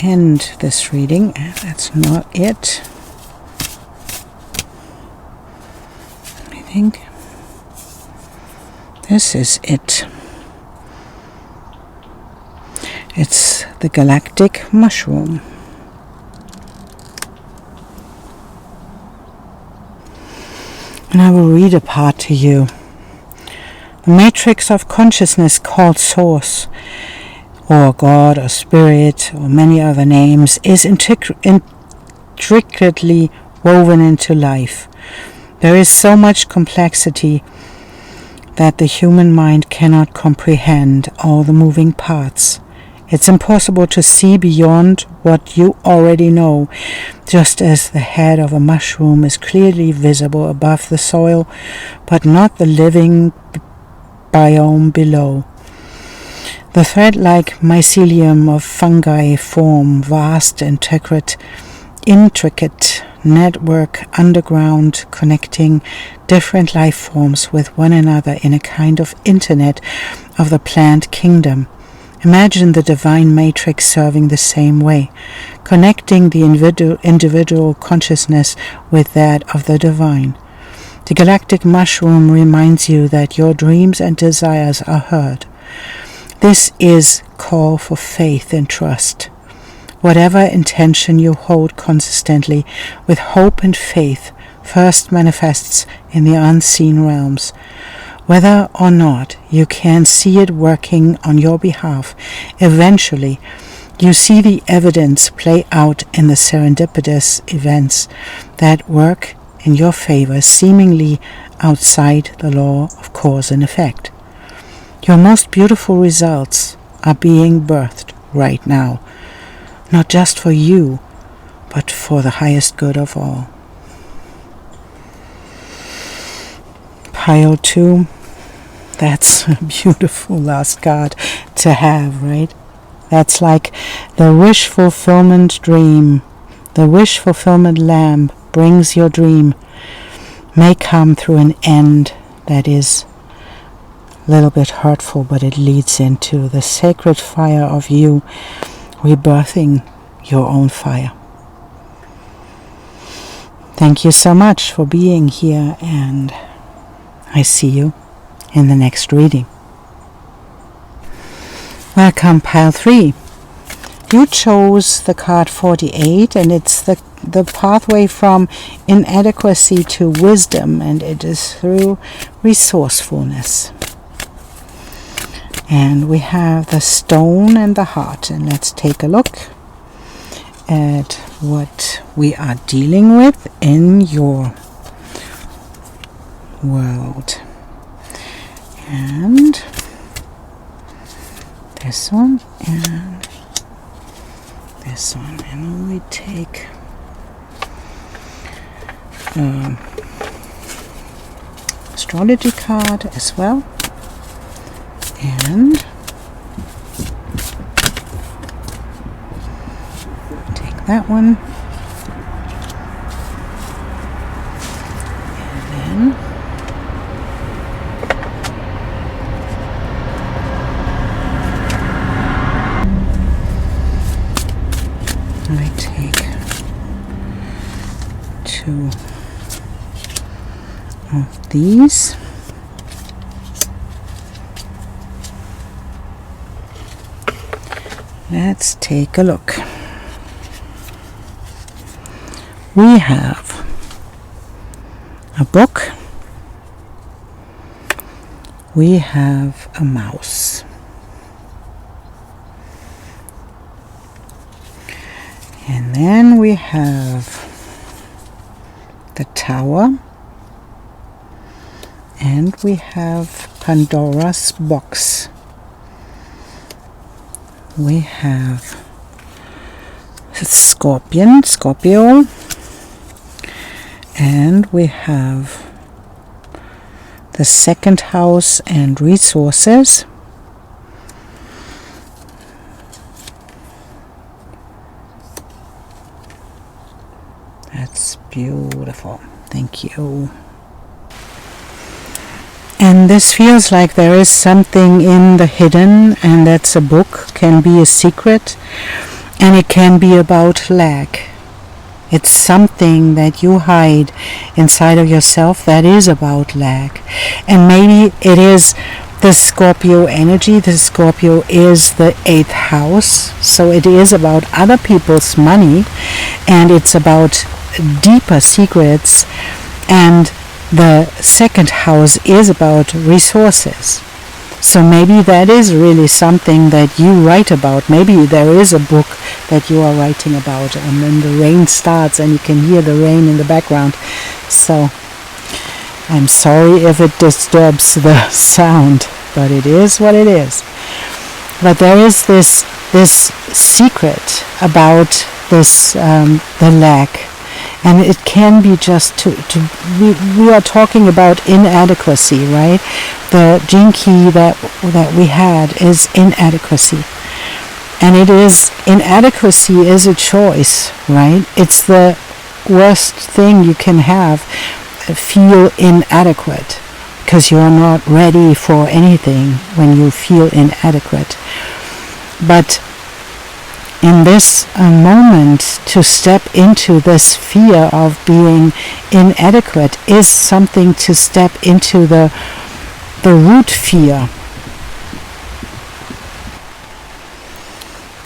end this reading. That's not it. I think this is it. It's the galactic mushroom. And I will read a part to you. The matrix of consciousness called Source, or God, or Spirit, or many other names, is intricately woven into life. There is so much complexity that the human mind cannot comprehend all the moving parts. It's impossible to see beyond what you already know, just as the head of a mushroom is clearly visible above the soil, but not the living biome below. The thread-like mycelium of fungi form vast, intricate network underground, connecting different life forms with one another in a kind of internet of the plant kingdom. Imagine the divine matrix serving the same way, connecting the individual consciousness with that of the divine. The galactic mushroom reminds you that your dreams and desires are heard. This is call for faith and trust. Whatever intention you hold consistently with hope and faith first manifests in the unseen realms. Whether or not you can see it working on your behalf, eventually you see the evidence play out in the serendipitous events that work in your favor, seemingly outside the law of cause and effect. Your most beautiful results are being birthed right now, not just for you, but for the highest good of all. Pile 2, that's a beautiful last card to have, right? That's like the wish fulfillment dream. The wish fulfillment lamp brings your dream. May come through an end that is a little bit hurtful, but it leads into the sacred fire of you rebirthing your own fire. Thank you so much for being here, and I see you in the next reading. Welcome, pile 3. You chose the card 48, and it's the pathway from inadequacy to wisdom, and it is through resourcefulness. And we have the stone and the heart, and let's take a look at what we are dealing with in your world. And this one and this one, and we take astrology card as well, and take that one, and then I take 2 of these. Let's take a look. We have a book. We have a mouse. And then we have the tower. And we have Pandora's box. We have Scorpio, and we have the second house and resources. That's beautiful. Thank you. And this feels like there is something in the hidden, and that's a book, can be a secret, and it can be about lack. It's something that you hide inside of yourself that is about lack. And maybe it is the Scorpio energy. The Scorpio is the 8th house, so it is about other people's money, and it's about deeper secrets, and the second house is about resources. So maybe that is really something that you write about. Maybe there is a book that you are writing about, and then the rain starts and you can hear the rain in the background. So I'm sorry if it disturbs the sound, but it is what it is. But there is this secret about this the lack. And it can be just we are talking about inadequacy, right? The gene key that we had is inadequacy. And inadequacy is a choice, right? It's the worst thing you can have, feel inadequate, because you're not ready for anything when you feel inadequate. But in this moment, to step into this fear of being inadequate is something to step into the root fear.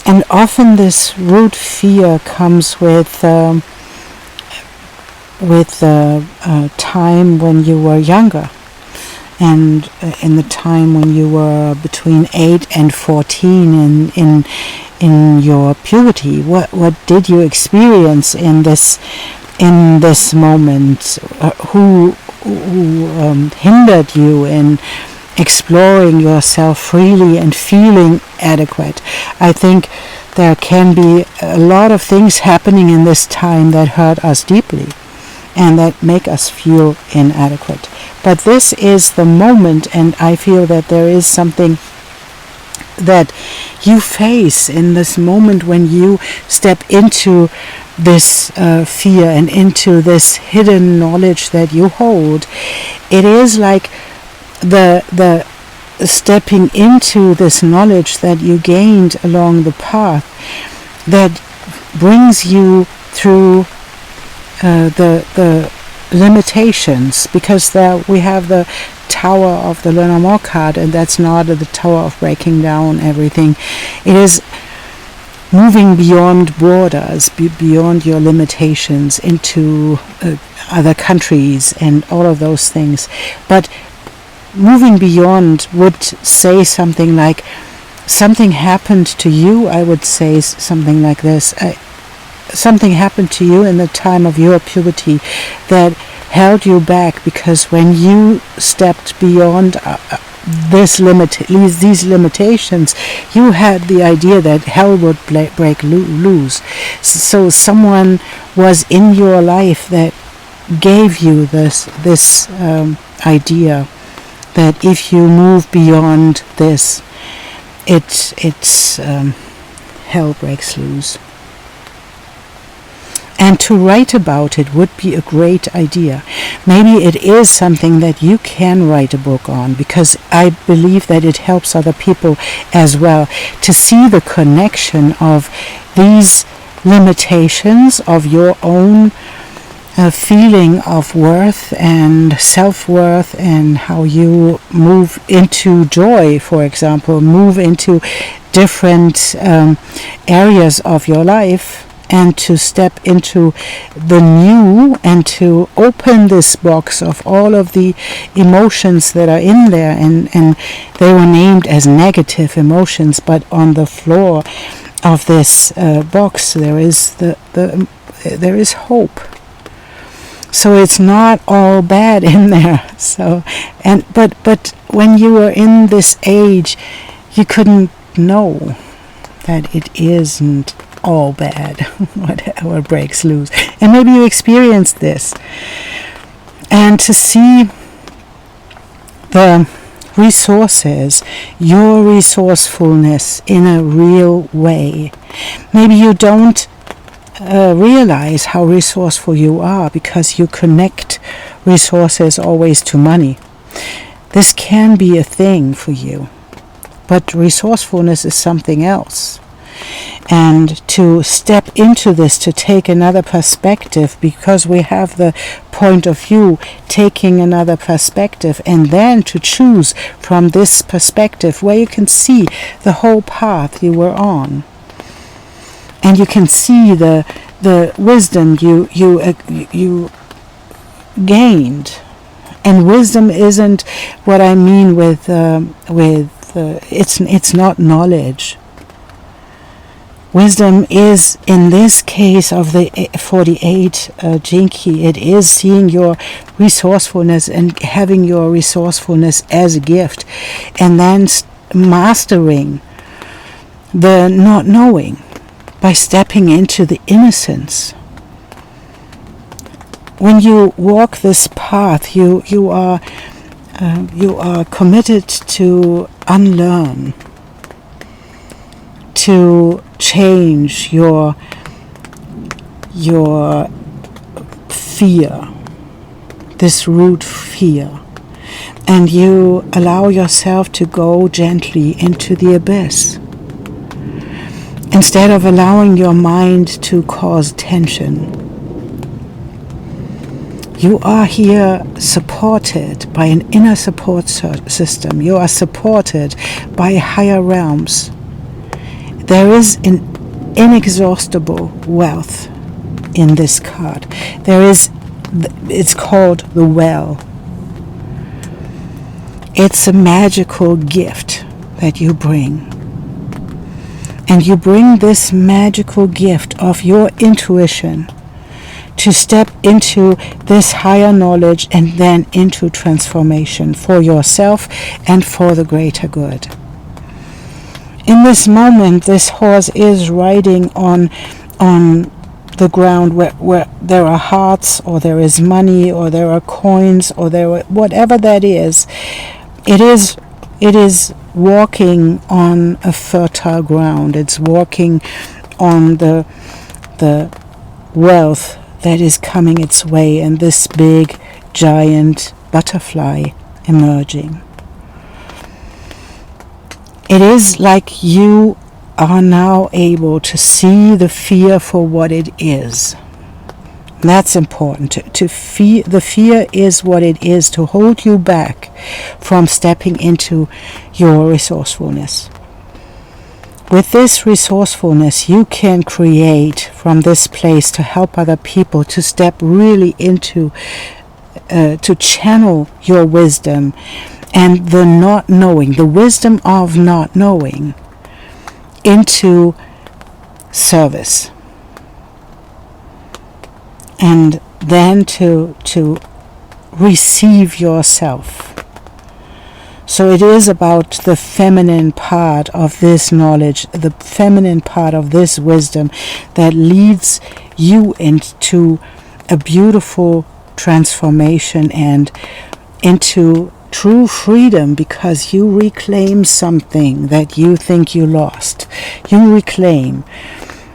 And often this root fear comes with time when you were younger, and in the time when you were between 8 and 14 in your puberty. What did you experience in this moment? Who hindered you in exploring yourself freely and feeling adequate? I think there can be a lot of things happening in this time that hurt us deeply and that make us feel inadequate. But this is the moment, and I feel that there is something that you face in this moment when you step into this fear and into this hidden knowledge that you hold. It is like the stepping into this knowledge that you gained along the path that brings you through the limitations, because there we have the Tower of the Lenormand card, and that's not the Tower of breaking down everything. It is moving beyond borders, beyond your limitations, into other countries and all of those things. But moving beyond would say something like, something happened to you. I would say something like this. Something happened to you in the time of your puberty that held you back, because when you stepped beyond these limitations, you had the idea that hell would break loose. So someone was in your life that gave you this idea that if you move beyond this, it's hell breaks loose. And to write about it would be a great idea. Maybe it is something that you can write a book on, because I believe that it helps other people as well to see the connection of these limitations of your own feeling of worth and self-worth, and how you move into joy, for example, move into different areas of your life, and to step into the new and to open this box of all of the emotions that are in there, and they were named as negative emotions, but on the floor of this box there is there is hope. So it's not all bad in there. So but when you were in this age, you couldn't know that it isn't all bad, whatever breaks loose. And maybe you experienced this. And to see the resources, your resourcefulness in a real way. Maybe you don't realize how resourceful you are because you connect resources always to money. This can be a thing for you, but resourcefulness is something else. And to step into this, to take another perspective, because we have the point of view, taking another perspective, and then to choose from this perspective where you can see the whole path you were on, and you can see the wisdom you gained. And wisdom isn't what I mean with it's not knowledge. Wisdom is, in this case of the 48 Jinki, it is seeing your resourcefulness and having your resourcefulness as a gift, and then mastering the not knowing by stepping into the innocence. When you walk this path, you are committed to unlearn, to change your fear, this root fear, and you allow yourself to go gently into the abyss instead of allowing your mind to cause tension. You are here supported by an inner support system. You are supported by higher realms. There is an inexhaustible wealth in this card. It's called the well. It's a magical gift that you bring. And you bring this magical gift of your intuition to step into this higher knowledge and then into transformation for yourself and for the greater good. In this moment, this horse is riding on the ground where there are hearts, or there is money, or there are coins, or there are whatever that is. It is walking on a fertile ground. It's walking on the wealth that is coming its way, and this big giant butterfly emerging. It is like you are now able to see the fear for what it is. That's important. To fear, the fear is what it is, to hold you back from stepping into your resourcefulness. With this resourcefulness, you can create from this place to help other people to step really into, to channel your wisdom and the not knowing, the wisdom of not knowing, into service. And then to receive yourself. So it is about the feminine part of this knowledge, the feminine part of this wisdom that leads you into a beautiful transformation and into true freedom, because you reclaim something that you think you lost. You reclaim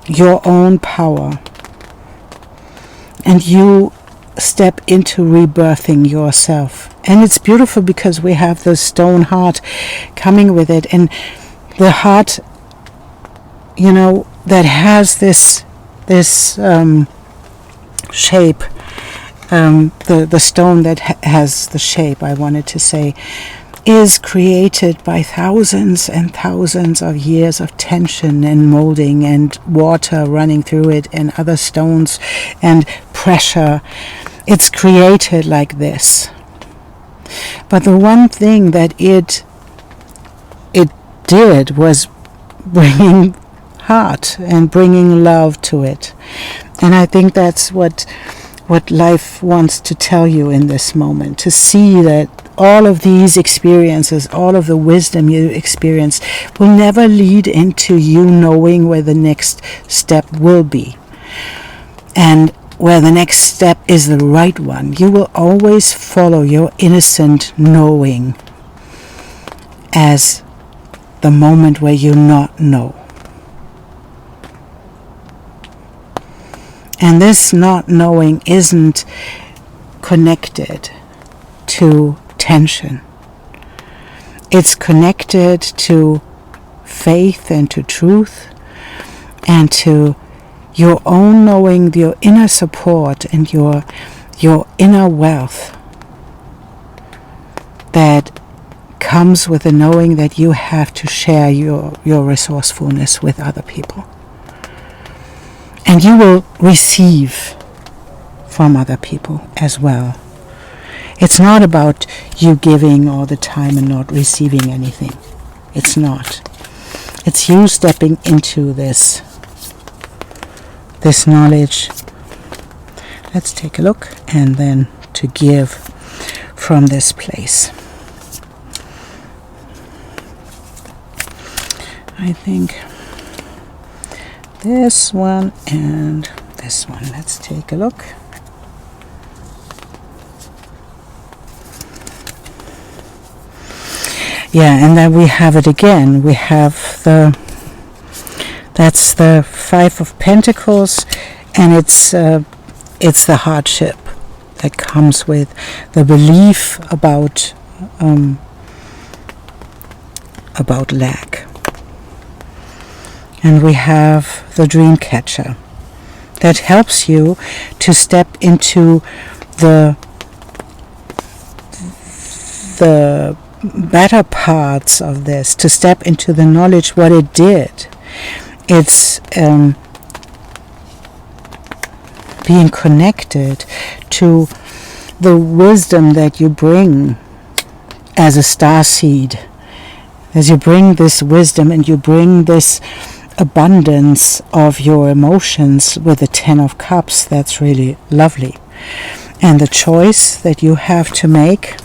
your own power. And you step into rebirthing yourself. And it's beautiful because we have the stone heart coming with it. And the heart, that has this shape, the stone that has the shape, I wanted to say, is created by thousands and thousands of years of tension and molding and water running through it and other stones and pressure. It's created like this. But the one thing that it did was bringing heart and bringing love to it. And I think that's what life wants to tell you in this moment, to see that all of these experiences, all of the wisdom you experience will never lead into you knowing where the next step will be and where the next step is the right one. You will always follow your innocent knowing as the moment where you not know. And this not knowing isn't connected to tension. It's connected to faith and to truth and to your own knowing, your inner support and your inner wealth that comes with the knowing that you have to share your resourcefulness with other people. And you will receive from other people as well. It's not about you giving all the time and not receiving anything. It's not. It's you stepping into this knowledge. Let's take a look, and then to give from this place. I think this one and this one. Let's take a look. Yeah, and then we have it again. We have that's the Five of Pentacles, and it's the hardship that comes with the belief about lack. And we have the dream catcher that helps you to step into the better parts of this, to step into the knowledge what it did. It's being connected to the wisdom that you bring as a starseed. As you bring this wisdom and you bring this abundance of your emotions with the Ten of Cups, that's really lovely. And the choice that you have to make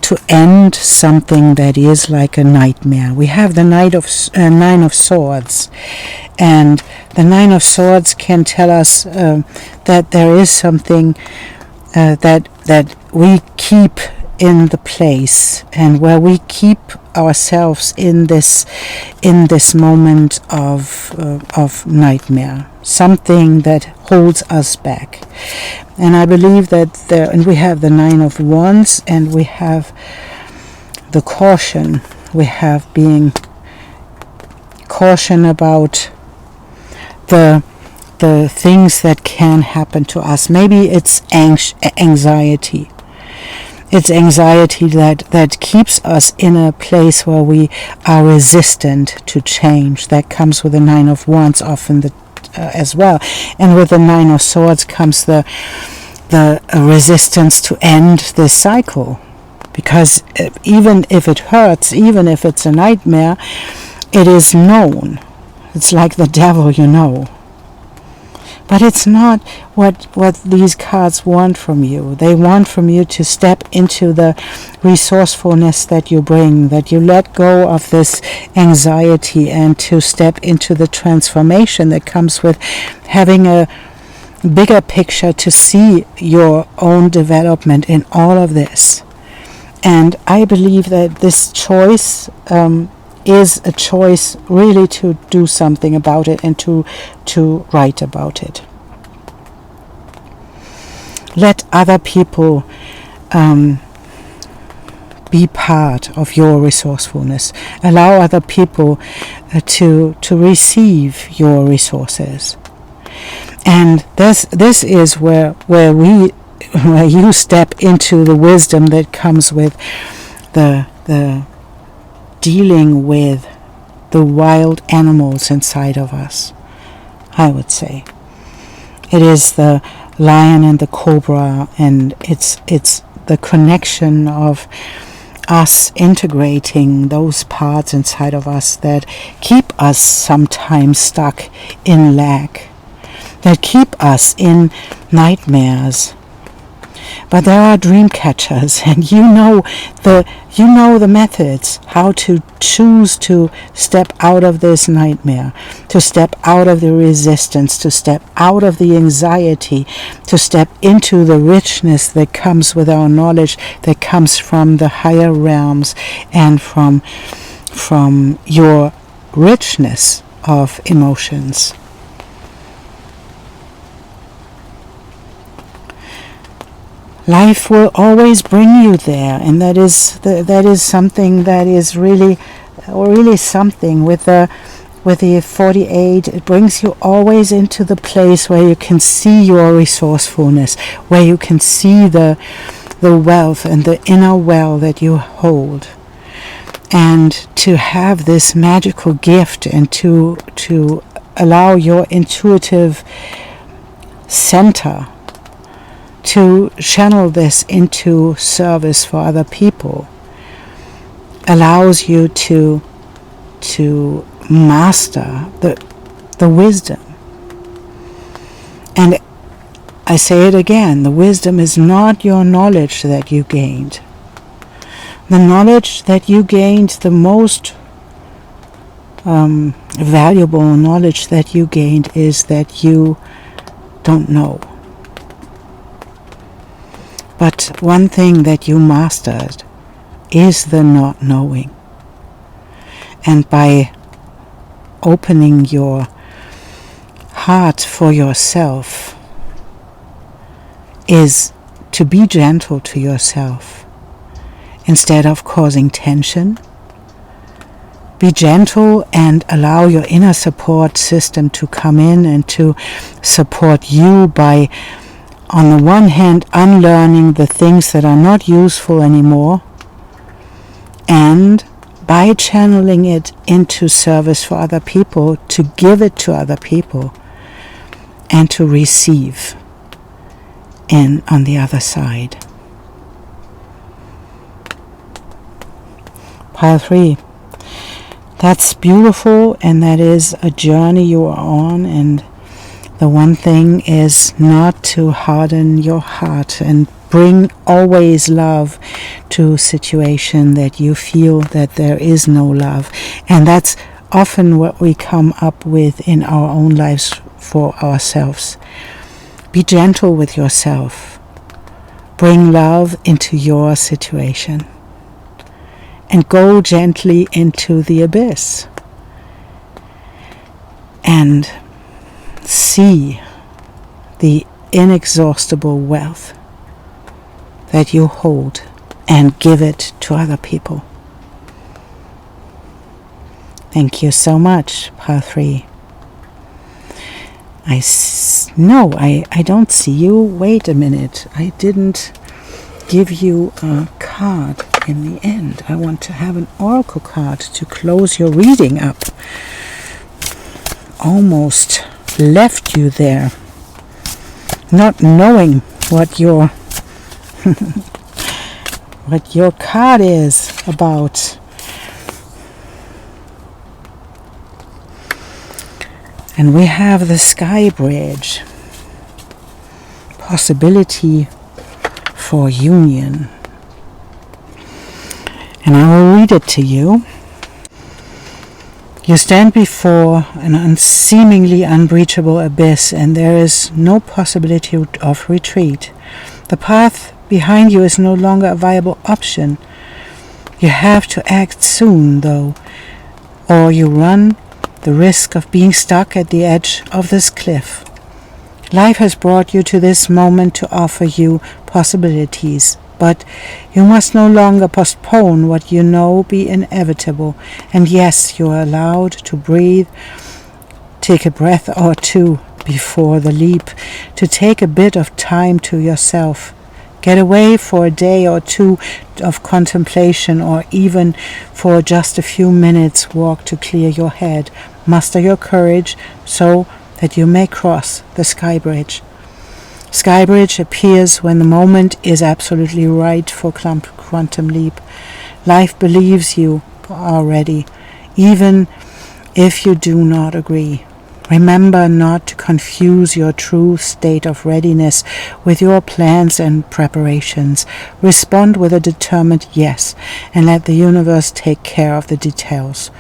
to end something that is like a nightmare. We have the Nine of Swords, and the Nine of Swords can tell us that there is something that we keep in the place, and where we keep ourselves in this moment of nightmare, something that holds us back. And I believe that and we have the Nine of Wands, and we have the caution. We have being caution about the things that can happen to us. Maybe it's anxiety. It's anxiety that keeps us in a place where we are resistant to change. That comes with the Nine of Wands often as well. And with the Nine of Swords comes the resistance to end this cycle. Because even if it hurts, even if it's a nightmare, it is known. It's like the devil, you know. But it's not what these cards want from you. They want from you to step into the resourcefulness that you bring, that you let go of this anxiety, and to step into the transformation that comes with having a bigger picture, to see your own development in all of this. And I believe that this choice is a choice really to do something about it, and to write about it. Let other people be part of your resourcefulness. Allow other people to receive your resources. And this is where you step into the wisdom that comes with the dealing with the wild animals inside of us, I would say. It is the lion and the cobra, and it's the connection of us integrating those parts inside of us that keep us sometimes stuck in lack, that keep us in nightmares. But there are dream catchers, and you know the methods, how to choose to step out of this nightmare, to step out of the resistance, to step out of the anxiety, to step into the richness that comes with our knowledge, that comes from the higher realms, and from your richness of emotions. Life will always bring you there, and that is something that is really something. With the 48, it brings you always into the place where you can see your resourcefulness, where you can see the wealth and the inner well that you hold, and to have this magical gift, and to allow your intuitive center to channel this into service for other people, allows you to master the wisdom. And I say it again, the wisdom is not your knowledge that you gained. The knowledge that you gained, the most valuable knowledge that you gained, is that you don't know. But one thing that you mastered is the not knowing. And by opening your heart for yourself is to be gentle to yourself instead of causing tension. Be gentle and allow your inner support system to come in and to support you by, on the one hand, unlearning the things that are not useful anymore, and by channeling it into service for other people, to give it to other people, and to receive on the other side. Pile 3. That's beautiful, and that is a journey you are on, and the one thing is not to harden your heart, and bring always love to a situation that you feel that there is no love. And that's often what we come up with in our own lives for ourselves. Be gentle with yourself. Bring love into your situation. And go gently into the abyss. And see the inexhaustible wealth that you hold and give it to other people. Thank you so much, Pile 3. I don't see you. Wait a minute. I didn't give you a card in the end. I want to have an oracle card to close your reading up. Almost left you there, not knowing what your what your card is about. And we have the Sky Bridge, possibility for union. And I will read it to you. You stand before an seemingly unbreachable abyss, and there is no possibility of retreat. The path behind you is no longer a viable option. You have to act soon, though, or you run the risk of being stuck at the edge of this cliff. Life has brought you to this moment to offer you possibilities, but you must no longer postpone what you know be inevitable. And yes, you are allowed to breathe, take a breath or two before the leap, to take a bit of time to yourself. Get away for a day or two of contemplation, or even for just a few minutes walk to clear your head. Muster your courage so that you may cross the Sky Bridge. Sky Bridge appears when the moment is absolutely right for quantum leap. Life believes you are ready, even if you do not agree. Remember not to confuse your true state of readiness with your plans and preparations. Respond with a determined yes, and let the universe take care of the details.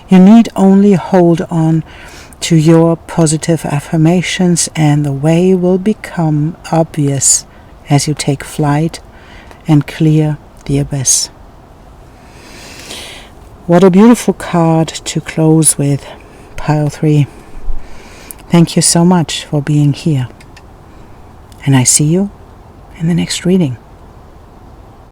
You need only hold on to your positive affirmations, and the way will become obvious as you take flight and clear the abyss. What a beautiful card to close with, Pile 3. Thank you so much for being here, and I see you in the next reading.